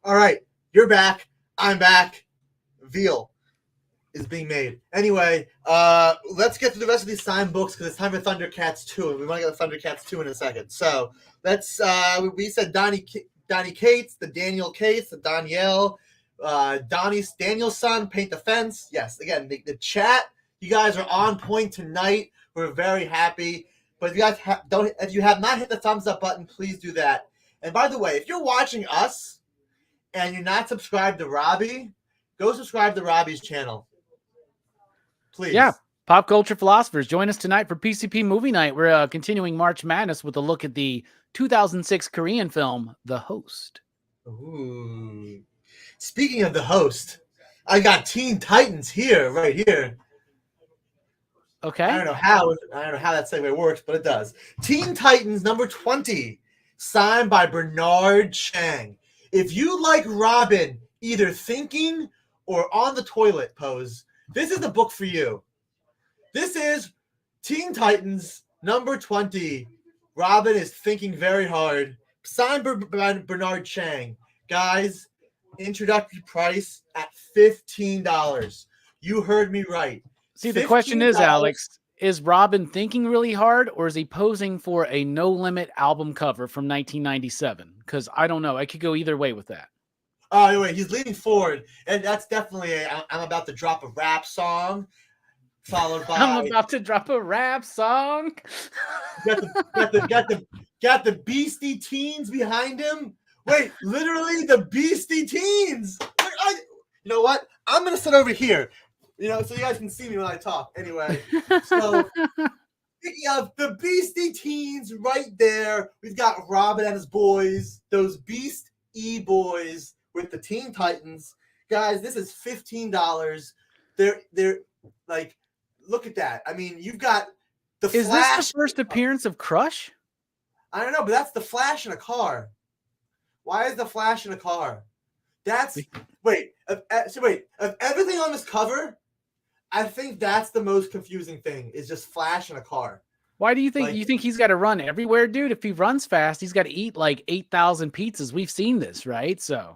All right, you're back. I'm back. Veal is being made. Anyway, let's get to the rest of these signed books because it's time for Thundercats 2, and we want to get the Thundercats 2 in a second. So let's. We said Donnie Cates, the Daniel Cates, the Danielle, Daniel's son, Paint the Fence. Yes, again, the chat. You guys are on point tonight. We're very happy. But if you guys if you have not hit the thumbs up button, please do that. And by the way, if you're watching us and you're not subscribed to Robbie, go subscribe to Robbie's channel. Please. Yeah. Pop Culture Philosophers, join us tonight for PCP Movie Night. We're continuing March Madness with a look at the 2006 Korean film, The Host. Ooh. Speaking of The Host, I got Teen Titans here, right here. Okay. I don't know how that segue works, but it does. Teen Titans number 20, signed by Bernard Chang. If you like Robin, either thinking or on the toilet pose, this is the book for you. This is Teen Titans number 20. Robin is thinking very hard. Signed by Bernard Chang. Guys, introductory price at $15. You heard me right. See, the question is, Alex, is Robin thinking really hard, or is he posing for a No Limit album cover from 1997? Because I don't know. I could go either way with that. Oh, anyway, he's leaning forward, and that's definitely I'm about to drop a rap song, followed by I'm about to drop a rap song. got the Beastie Teens behind him. Wait, literally the Beastie Teens. You know what? I'm gonna sit over here. So you guys can see me when I talk. Anyway, so speaking of the Beastie Teens right there, we've got Robin and his boys, those Beast E-boys with the Teen Titans. Guys, this is $15. They're like, look at that. I mean, you've got the Flash. Is this the first appearance of Crush? I don't know, but that's the Flash in a car. Why is the Flash in a car? Of everything on this cover, I think that's the most confusing thing, is just Flash in a car. Why do you think you think he's got to run everywhere, dude? If he runs fast, he's got to eat like 8,000 pizzas. We've seen this, right? So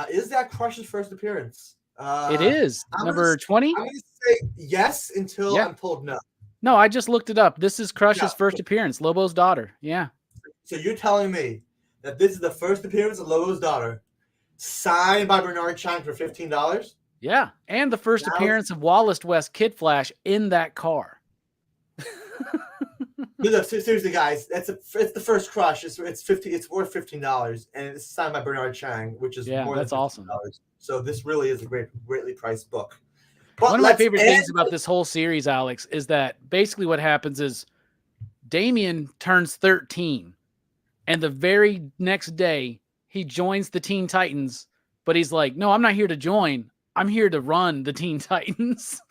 is that Crush's first appearance? It is. Number 20? I'm going to say yes until I'm told no. No, I just looked it up. This is Crush's first appearance, Lobo's daughter. Yeah. So you're telling me that this is the first appearance of Lobo's daughter, signed by Bernard Chang for $15? Yeah, and the first appearance of Wallace West Kid Flash in that car. No, seriously, guys, it's the first Crush. It's worth $15, and it's signed by Bernard Chang, which is more that's than $15. awesome. So this really is a greatly priced book. But one of my favorite things about this whole series, Alex, is that basically what happens is Damien turns 13, and the very next day he joins the Teen Titans, but he's like, "No, I'm not here to join. I'm here to run the Teen Titans."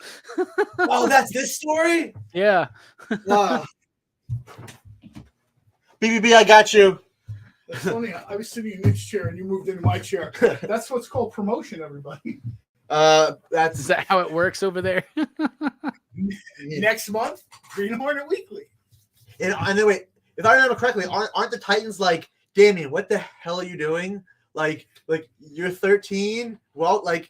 Oh, that's this story? Yeah. BBB, I got you. That's funny. I was sitting in this chair and you moved into my chair. That's what's called promotion, everybody. That's Is that how it works over there? Next month, Green Hornet Weekly. And then wait, if I remember correctly, aren't the Titans like, Damien, what the hell are you doing? Like you're 13. Well, like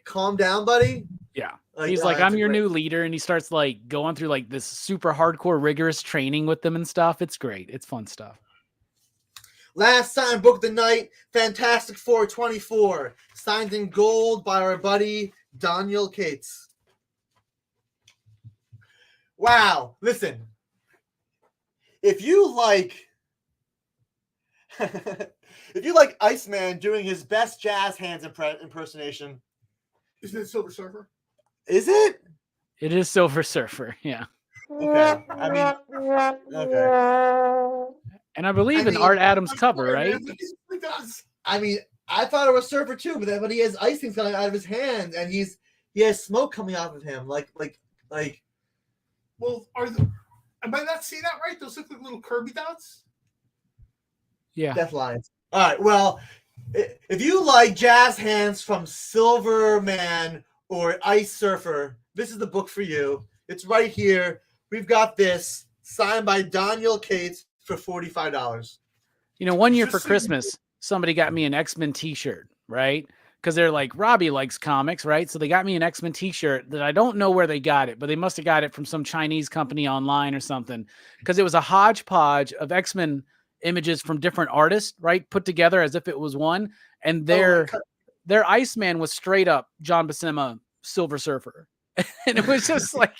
calm down, buddy. Yeah. He's like, I'm your new leader, and he starts like going through like this super hardcore, rigorous training with them and stuff. It's great. It's fun stuff. Last signed book of the night, Fantastic Four 24, signed in gold by our buddy Daniel Cates. Wow, listen. If you like Iceman doing his best jazz hands impersonation. Isn't it Silver Surfer? Is it? It is Silver Surfer, yeah. Okay. I mean, okay. And I believe in Art Adams' cover, right? I mean, I thought it was Surfer too, but he has ice things coming out of his hands, and he has smoke coming off of him, like. Well, am I not seeing that right? Those look like little Kirby dots. Yeah. Death lines. All right. Well, if you like jazz hands from Silverman or Ice Surfer, this is the book for you. It's right here. We've got this signed by Daniel Cates for $45. You know, one year for Christmas, somebody got me an X-Men t-shirt, right? Because they're like, Robbie likes comics, right? So they got me an X-Men t-shirt that I don't know where they got it, but they must have got it from some Chinese company online or something. Because it was a hodgepodge of X-Men images from different artists, right? Put together as if it was one. And their Iceman was straight up John Buscema Silver Surfer. And it was just like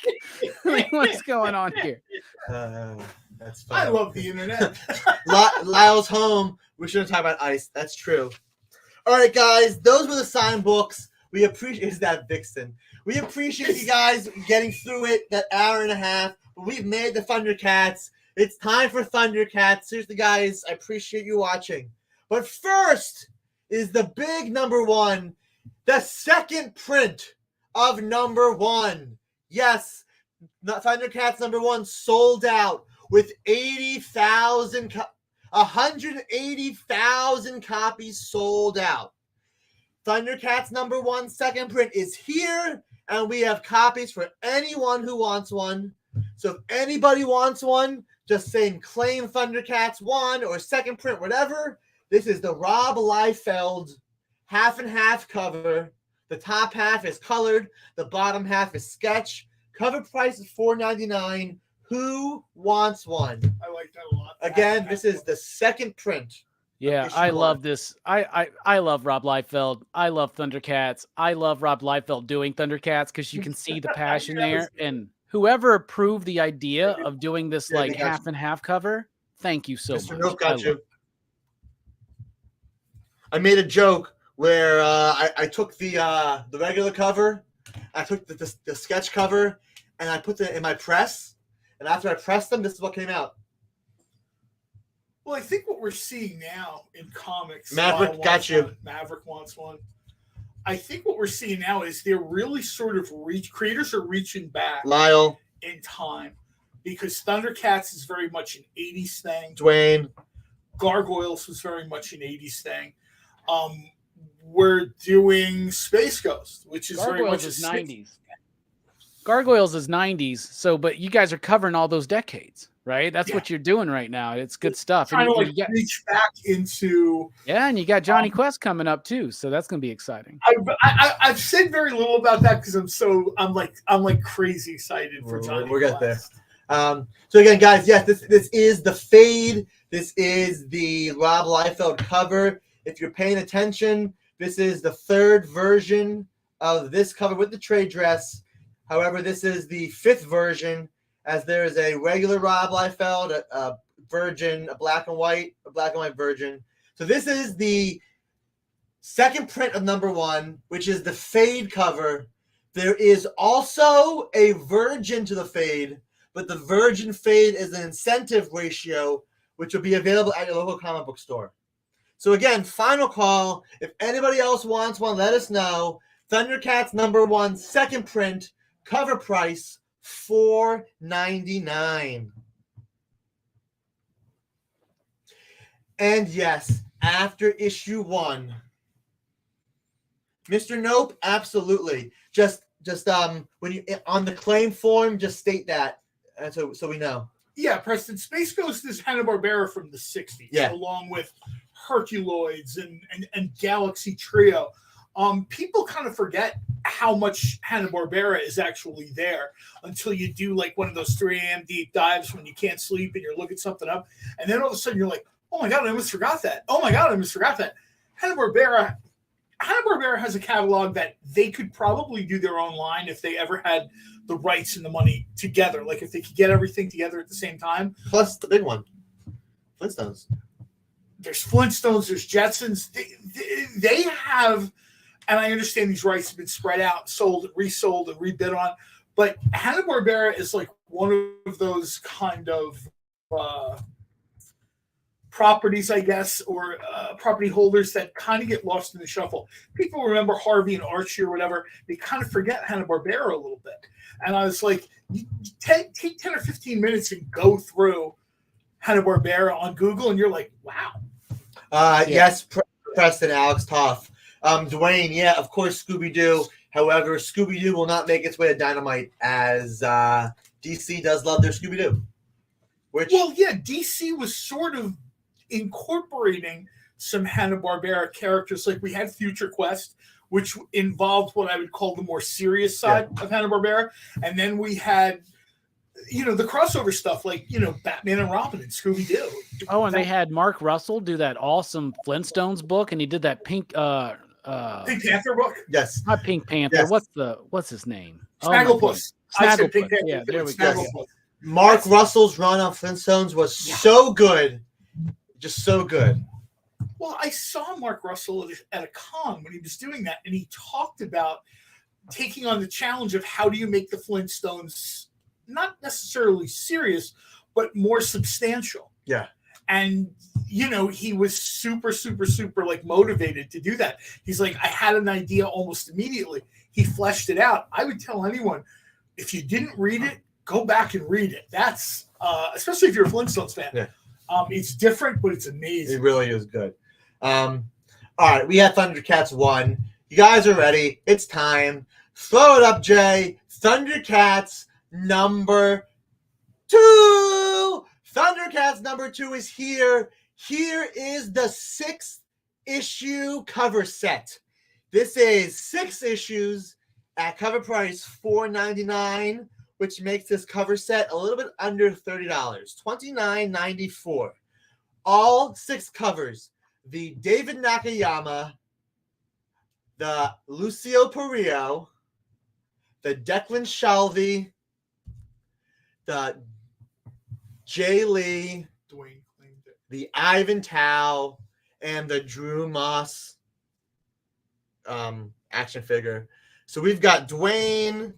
what's going on here? That's fun. I love the internet. Lyle's home. We shouldn't talk about ice. That's true. All right, guys. Those were the signed books. We appreciate. Is that Vixen? We appreciate you guys getting through it. That hour and a half. But we've made the Thundercats. It's time for Thundercats. Seriously, guys. I appreciate you watching. But first is the big number one, the second print of number one. Yes, Thundercats number one sold out with 180,000 copies sold out. Thundercats number one second print is here, and we have copies for anyone who wants one. So if anybody wants one, just saying claim Thundercats 1 or second print, whatever. This is the Rob Liefeld half and half cover. The top half is colored. The bottom half is sketch. Cover price is $4.99. Who wants one? I like that a lot. Again, this is the second print. Yeah, I love this. I love Rob Liefeld. I love Thundercats. I love Rob Liefeld doing Thundercats because you can see the passion there. And whoever approved the idea of doing this like half and half cover, thank you so Mr. much. Nope got you. I made a joke where I took the regular cover, I took the sketch cover, and I put them in my press. And after I pressed them, this is what came out. Well, I think what we're seeing now in comics, Maverick got you. Maverick wants one. I think what we're seeing now is they're really sort of creators are reaching back Lyle in time, because Thundercats is very much an 80s thing. Dwayne. Gargoyles was very much an 80s thing. We're doing Space Ghost, which is very much is a 90s. Gargoyles is 90s. So, but you guys are covering all those decades, right? That's what you're doing right now. It's good stuff. Trying to like reach back into. Yeah, and you got Johnny Quest coming up too, so that's gonna be exciting. I've said very little about that because I'm like crazy excited for Johnny. We'll get there. So again, guys, yes, this is the fade. This is the Rob Liefeld cover. If you're paying attention, this is the third version of this cover with the trade dress. However, this is the fifth version, as there is a regular Rob Liefeld, a virgin, a black and white virgin. So this is the second print of number one, which is the fade cover. There is also a virgin to the fade, but the virgin fade is an incentive ratio, which will be available at your local comic book store. So again, final call. If anybody else wants one, let us know. Thundercats number one, second print, cover price $4.99. And yes, after issue one, Mr. Nope, absolutely. Just when you on the claim form, just state that, and so we know. Yeah, Preston. Space Ghost is Hanna-Barbera from the 60s, Yeah. along with Herculoids and Galaxy Trio. People kind of forget how much Hanna-Barbera is actually there until you do like one of those 3 a.m. deep dives when you can't sleep and you're looking something up, and then all of a sudden you're like, oh my god, I almost forgot that. Oh my god, I almost forgot that. Hanna-Barbera has a catalog that they could probably do their own line if they ever had the rights and the money together. Like if they could get everything together at the same time. Plus the big one, Flintstones. There's Flintstones, there's Jetsons. They have, and I understand these rights have been spread out, sold, resold, and rebid on, but Hanna-Barbera is like one of those kind of properties, I guess, or property holders that kind of get lost in the shuffle. People remember Harvey and Archie or whatever. They kind of forget Hanna-Barbera a little bit. And I was like, you take 10 or 15 minutes and go through Hanna-Barbera on Google, and you're like, wow. Yes, Preston, Alex Toff. Dwayne, yeah, of course, Scooby-Doo. However, Scooby-Doo will not make its way to Dynamite, as DC does love their Scooby-Doo. Well, yeah, DC was sort of incorporating some Hanna-Barbera characters. Like we had Future Quest, which involved what I would call the more serious side of Hanna-Barbera. And then we had, the crossover stuff like, Batman and Robin and Scooby-Doo. Oh, and they had Mark Russell do that awesome Flintstones book, and he did that Pink Panther book? Yes. Not Pink Panther. Yes. What's his name? Snagglepuss. I said Pink Panther. Yeah, there we go. Yes. Mark Russell's run on Flintstones was so good. Just so good. Well, I saw Mark Russell at a con when he was doing that, and he talked about taking on the challenge of how do you make the Flintstones not necessarily serious, but more substantial. Yeah. And, he was super, super, super like motivated to do that. He's like, I had an idea almost immediately. He fleshed it out. I would tell anyone, if you didn't read it, go back and read it. That's, especially if you're a Flintstones fan. Yeah. It's different, but it's amazing. It really is good. All right, we have Thundercats 1. You guys are ready. It's time. Throw it up, Jay. Thundercats number 2. Thundercats number 2 is here. Here is the 6th issue cover set. This is 6 issues at cover price $4.99, which makes this cover set a little bit under $30, $29.94. All 6 covers, the David Nakayama, the Lucio Perillo, the Declan Shalvey, the Jay Lee, Dwayne claimed it. the Ivan Tao, and the Drew Moss action figure. So we've got Dwayne,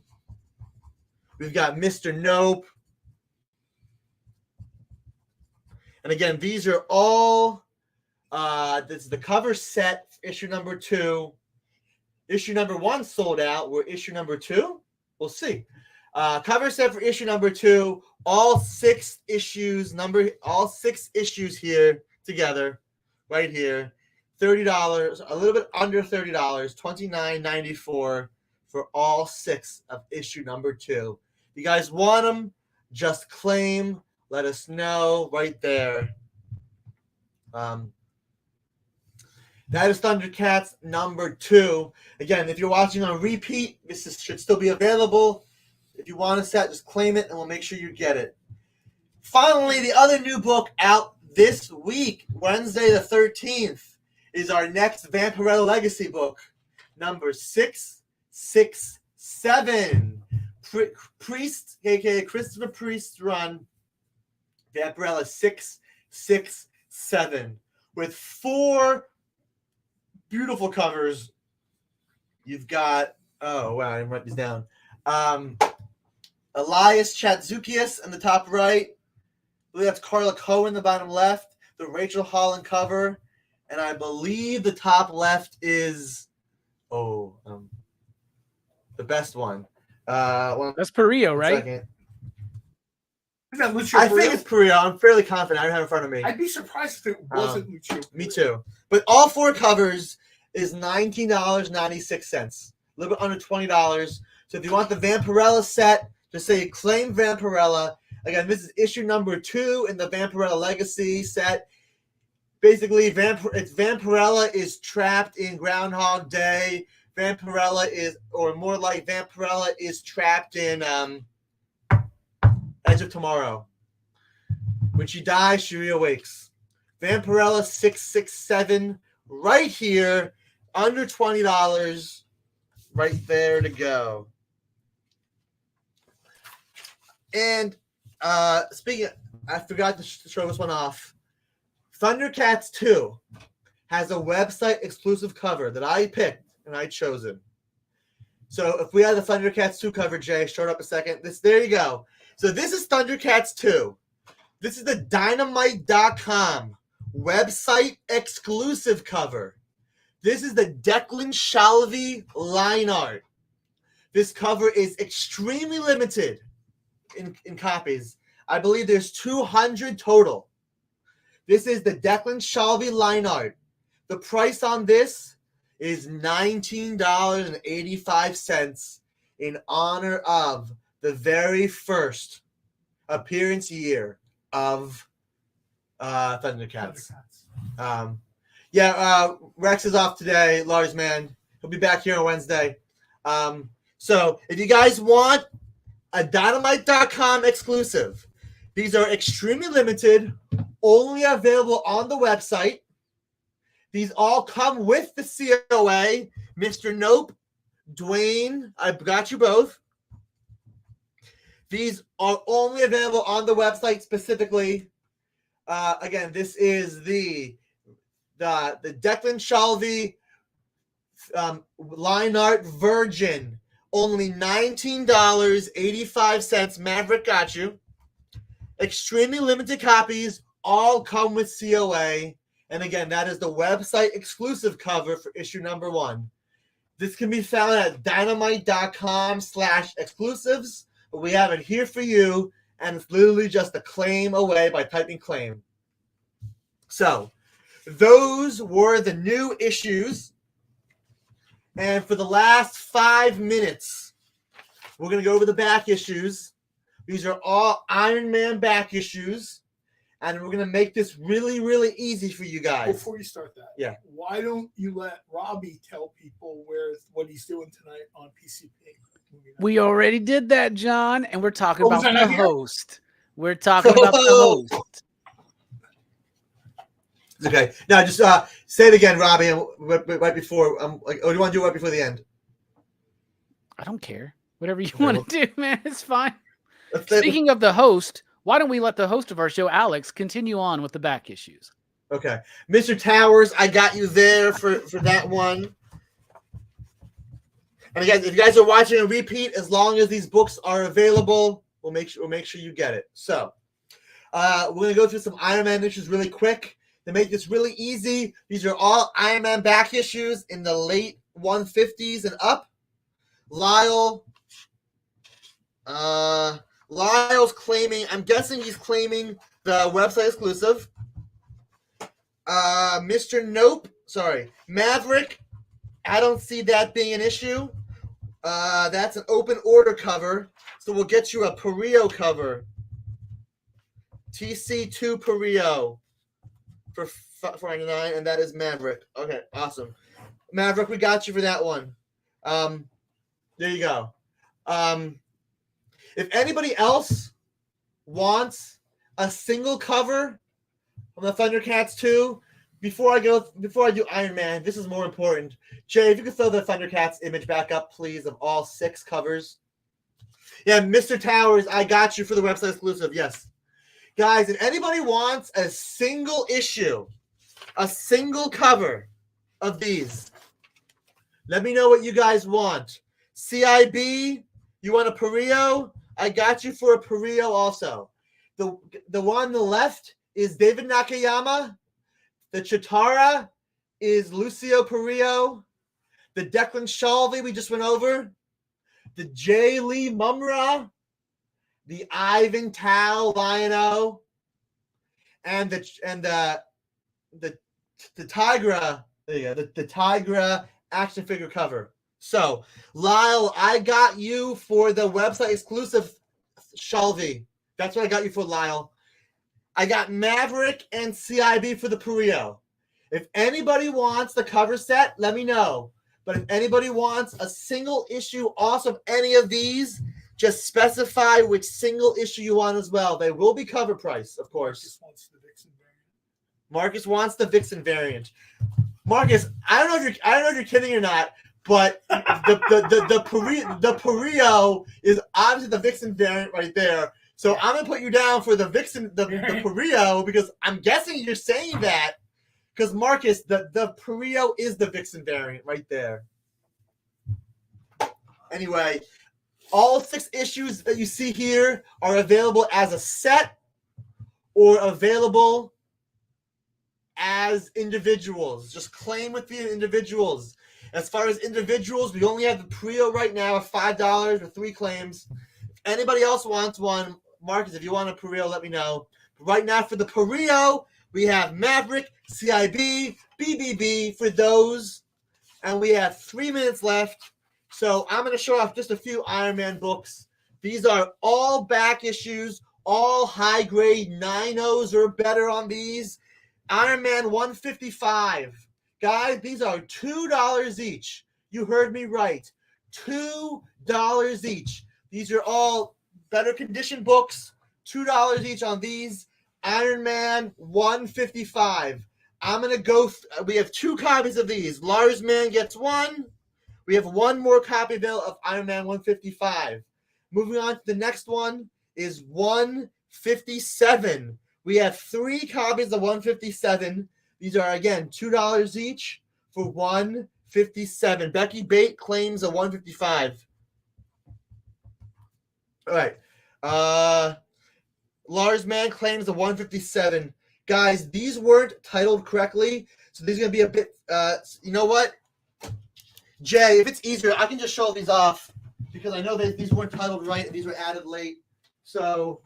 we've got Mr. Nope. And again, these are all, this is the cover set, issue number 2. Issue number 1 sold out. We're issue number 2. We'll see. Cover set for issue number 2. All 6 issues, all 6 issues here together, right here. $30, a little bit under $30, $29.94 for all 6 of issue number 2. If you guys want them, just claim. Let us know right there. That is Thundercats number 2. Again, if you're watching on repeat, should still be available. If you want a set, just claim it, and we'll make sure you get it. Finally, the other new book out this week, Wednesday the 13th, is our next Vampirella Legacy book, number 667. Priest, a.k.a. Christopher Priest run, Vampirella 667, with 4 beautiful covers. You've got, oh wow, I didn't write these down. Elias Chatzoukias in the top right. I believe that's Carla Cohen in the bottom left. The Rachel Holland cover, and I believe the top left is the best one. That's Perillo, right? Second. I think it's Perillo. I'm fairly confident. I don't have it in front of me. I'd be surprised if it wasn't Lucio. Me too. But all 4 covers, is $19.96. A little bit under $20. So if you want the Vampirella set, just say claim Vampirella. Again, this is issue number 2 in the Vampirella Legacy set. Basically, Vampirella is trapped in Groundhog Day. Vampirella is, or more like Vampirella is trapped in Edge of Tomorrow. When she dies, she reawakes. Vampirella 667 right here, under $20, right there to go. And speaking of, I forgot to show this one off. Thundercats 2 has a website exclusive cover that I picked and I chosen. So if we had the Thundercats 2 cover, Jay, showed up a second. There you go. So this is Thundercats 2. This is the Dynamite.com website exclusive cover. This is the Declan Shalvey line art. This cover is extremely limited in copies. I believe there's 200 total. This is the Declan Shalvey line art. The price on this is $19.85 in honor of the very first appearance year of Thundercats. Rex is off today, Lars man. He'll be back here on Wednesday. So if you guys want a Dynamite.com exclusive, these are extremely limited, only available on the website. These all come with the COA. Mr. Nope, Dwayne, I've got you both. These are only available on the website specifically. Again, this is the Declan Shalvey line art Virgin. Only $19.85. Maverick got you. Extremely limited copies. All come with COA. And again, that is the website exclusive cover for issue number 1. This can be found at dynamite.com/exclusives. But we have it here for you. And it's literally just a claim away by typing claim. So, those were the new issues. And for the last 5 minutes, we're going to go over the back issues. These are all Iron Man back issues. And we're going to make this really, really easy for you guys. Before you start that, yeah, why don't you let Robbie tell people what he's doing tonight on PCP? We already did that, John, and we're talking about the host. We're talking about the host. Okay. Now, just say it again, Robbie, right before. Do you want to do it right before the end? I don't care. Whatever you want to do, man. It's fine. Speaking of the host, why don't we let the host of our show, Alex, continue on with the back issues? Okay. Mr. Towers, I got you there for that one. And again, if you guys are watching a repeat, as long as these books are available, we'll make sure you get it. So, we're going to go through some Iron Man issues really quick. To make this really easy, these are all Iron Man back issues in the late 150s and up. Lyle's claiming, I'm guessing he's claiming the website exclusive. Mr. Nope, Maverick, I don't see that being an issue. That's an open order cover, so we'll get you a Perio cover. TC2 Perio for $4.99, and that is Maverick. Okay, awesome. Maverick, we got you for that one. There you go. If anybody else wants a single cover from the Thundercats 2, before I do Iron Man, this is more important. Jay, if you could throw the Thundercats image back up, please, of all 6 covers. Yeah, Mr. Towers, I got you for the website exclusive. Yes. Guys, if anybody wants a single issue, a single cover of these, let me know what you guys want. CIB, you want a Perio? I got you for a Perio also. The one on the left is David Nakayama. The Chitara is Lucio Perio. The Declan Shalvey we just went over. The J. Lee Mumra. The Ivan Tao Lion-O. And the Tigra There you go. The Tigra action figure cover. So, Lyle, I got you for the website exclusive Shelby. That's what I got you for, Lyle. I got Maverick and CIB for the Purio. If anybody wants the cover set, let me know. But if anybody wants a single issue also of any of these, just specify which single issue you want as well. They will be cover price, of course. Marcus wants the Vixen variant. Marcus, I don't know if you're kidding or not, but the Purio is obviously the Vixen variant right there. So I'm gonna put you down for the Vixen, the Purio, because I'm guessing you're saying that because Marcus, the Purio is the Vixen variant right there. Anyway, all 6 issues that you see here are available as a set or available as individuals. Just claim with the individuals. As far as individuals, we only have the Purio right now at $5 with 3 claims. If anybody else wants one, Marcus, if you want a Purio, let me know. But right now for the Purio, we have Maverick, CIB, BBB for those. And we have 3 minutes left. So I'm going to show off just a few Iron Man books. These are all back issues, all high grade 9.0s or better on these. Iron Man 155. Guys, these are $2 each. You heard me right. $2 each. These are all better condition books. $2 each on these. Iron Man 155. I'm going to go. We have 2 copies of these. Lars Man gets 1. We have 1 more copy available of Iron Man 155. Moving on to the next one is 157. We have 3 copies of 157. These are, again, $2 each for 157. Becky Bate claims a 155. All right. Lars Man claims a 157. Guys, these weren't titled correctly, so these are going to be a bit, you know what? Jay, if it's easier, I can just show these off because I know that these weren't titled right and these were added late. So,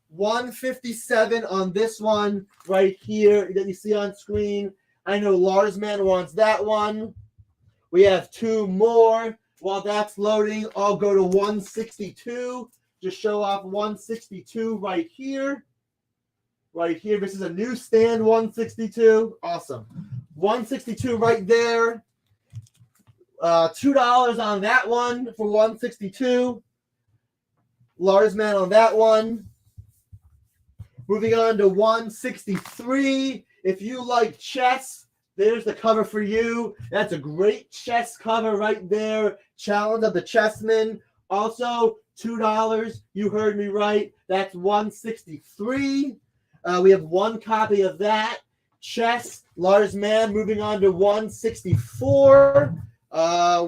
157 on this one right here that you see on screen. I know Lars Man wants that one. We have 2 more. While that's loading, I'll go to 162. Just show off 162 right here. Right here. This is a newsstand 162. Awesome. 162 right there. $2 on that one for 162. Lars Man on that one. Moving on to 163. If you like chess, there's the cover for you. That's a great chess cover right there. Challenge of the Chessman. Also, $2. You heard me right. That's 163. We have 1 copy of that. Chess, Lars Man. Moving on to 164,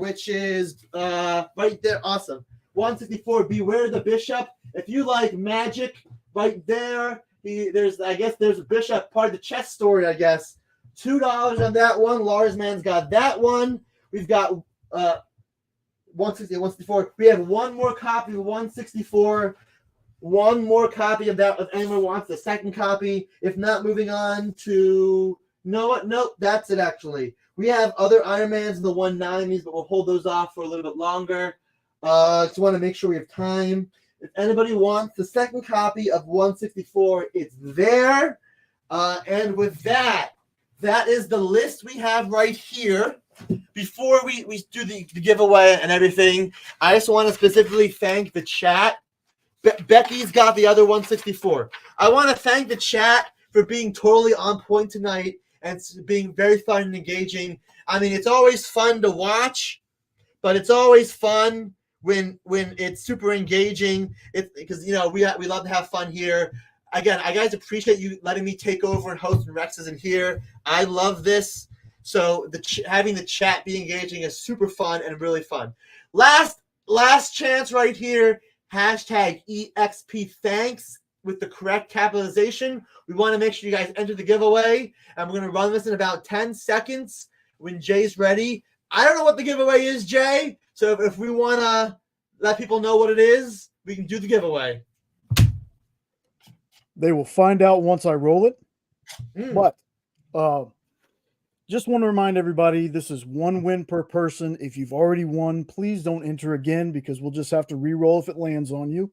which is right there. Awesome. 164, Beware the Bishop. If you like magic, right there, there's a bishop, part of the chess story, I guess. $2 on that one. Lars Man's got that one. We've got 160, 164. We have 1 more copy of 164. 1 more copy of that if anyone wants the second copy. If not, moving on to nope, that's it actually. We have other Iron Mans in the 190s, but we'll hold those off for a little bit longer. Just want to make sure we have time. If anybody wants the second copy of 164, it's there. And with that, that is the list we have right here. Before we do the giveaway and everything, I just want to specifically thank the chat. Becky's got the other 164. I want to thank the chat for being totally on point tonight and being very fun and engaging. I mean, it's always fun to watch, but it's always fun when it's super engaging. It's because we love to have fun here. Again, I guys appreciate you letting me take over and host and Rex isn't here. I love this. So having the chat be engaging is super fun and really fun. Last chance right here. Hashtag EXP thanks with the correct capitalization. We want to make sure you guys enter the giveaway, and we're going to run this in about 10 seconds when Jay's ready. I don't know what the giveaway is, Jay, so if we want to let people know what it is, we can do the giveaway. They will find out once I roll it. But just want to remind everybody, this is 1 win per person. If you've already won, please don't enter again because we'll just have to re-roll if it lands on you.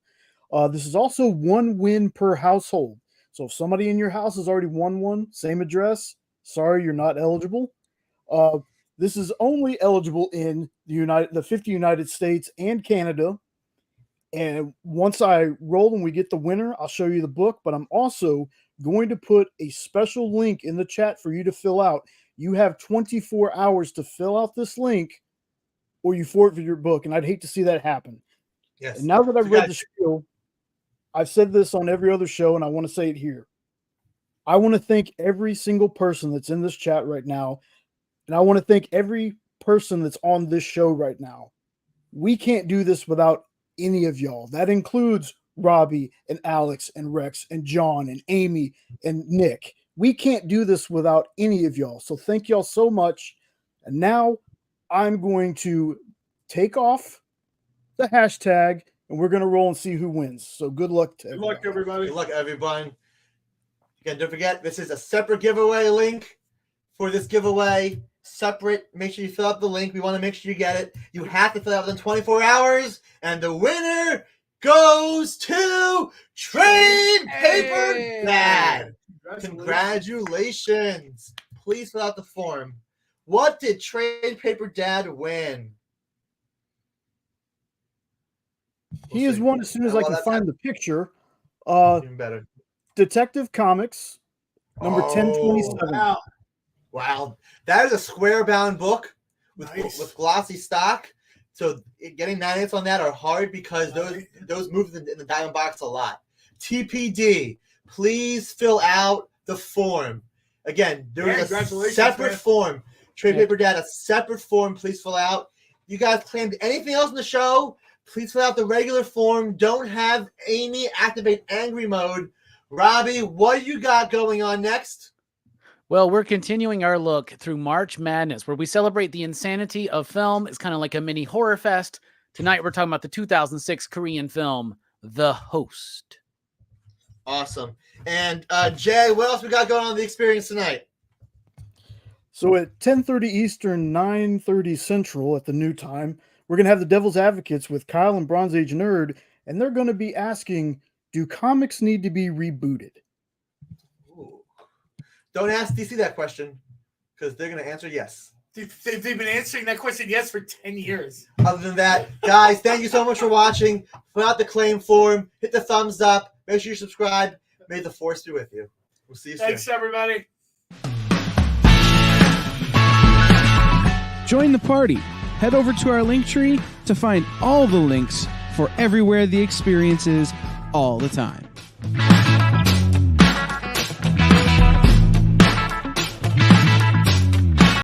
This is also 1 win per household. So if somebody in your house has already won one, same address, sorry, you're not eligible. This is only eligible in the 50 United States and Canada. And once I roll and we get the winner, I'll show you the book, but I'm also going to put a special link in the chat for you to fill out. You have 24 hours to fill out this link or you forfeit your book. And I'd hate to see that happen. Yes. And now that I've read the spiel, I've said this on every other show and I want to say it here. I want to thank every single person that's in this chat right now. And I want to thank every person that's on this show right now. We can't do this without any of y'all. That includes Robbie and Alex and Rex and John and Amy and Nick. We can't do this without any of y'all. So thank y'all so much. And now I'm going to take off the hashtag and we're going to roll and see who wins. So good luck to everybody. Good luck, everybody. Good luck, everyone. Again, don't forget, this is a separate giveaway link for this giveaway. Separate. Make sure you fill out the link. We want to make sure you get it. You have to fill out within 24 hours. And the winner goes to Trade Paper Dad. Congratulations. Please fill out the form. What did Trade Paper Dad win? He has won as soon as I can find the picture. Even better. Detective Comics, number 1027. Wow. That is a square-bound book with glossy stock. So getting 9 hits on that are hard because those move in the diamond box a lot. TPD, please fill out the form. Again, there is a separate form. Trade Paper Dad, a separate form. Please fill out. You guys claimed anything else in the show? Please fill out the regular form. Don't have Amy activate angry mode. Robbie, what do you got going on next? Well, we're continuing our look through March Madness, where we celebrate the insanity of film. It's kind of like a mini horror fest. Tonight, we're talking about the 2006 Korean film, The Host. Awesome. And Jay, what else we got going on the experience tonight? So at 10:30 Eastern, 9:30 Central at the new time, we're going to have the Devil's Advocates with Kyle and Bronze Age Nerd, and they're going to be asking, do comics need to be rebooted? Ooh. Don't ask DC that question because they're going to answer yes. They've been answering that question yes for 10 years. Other than that, guys, thank you so much for watching. Fill out the claim form. Hit the thumbs up. Make sure you subscribe. May the force be with you. We'll see you soon. Thanks, everybody. Join the party. Head over to our link tree to find all the links for everywhere the experience is all the time.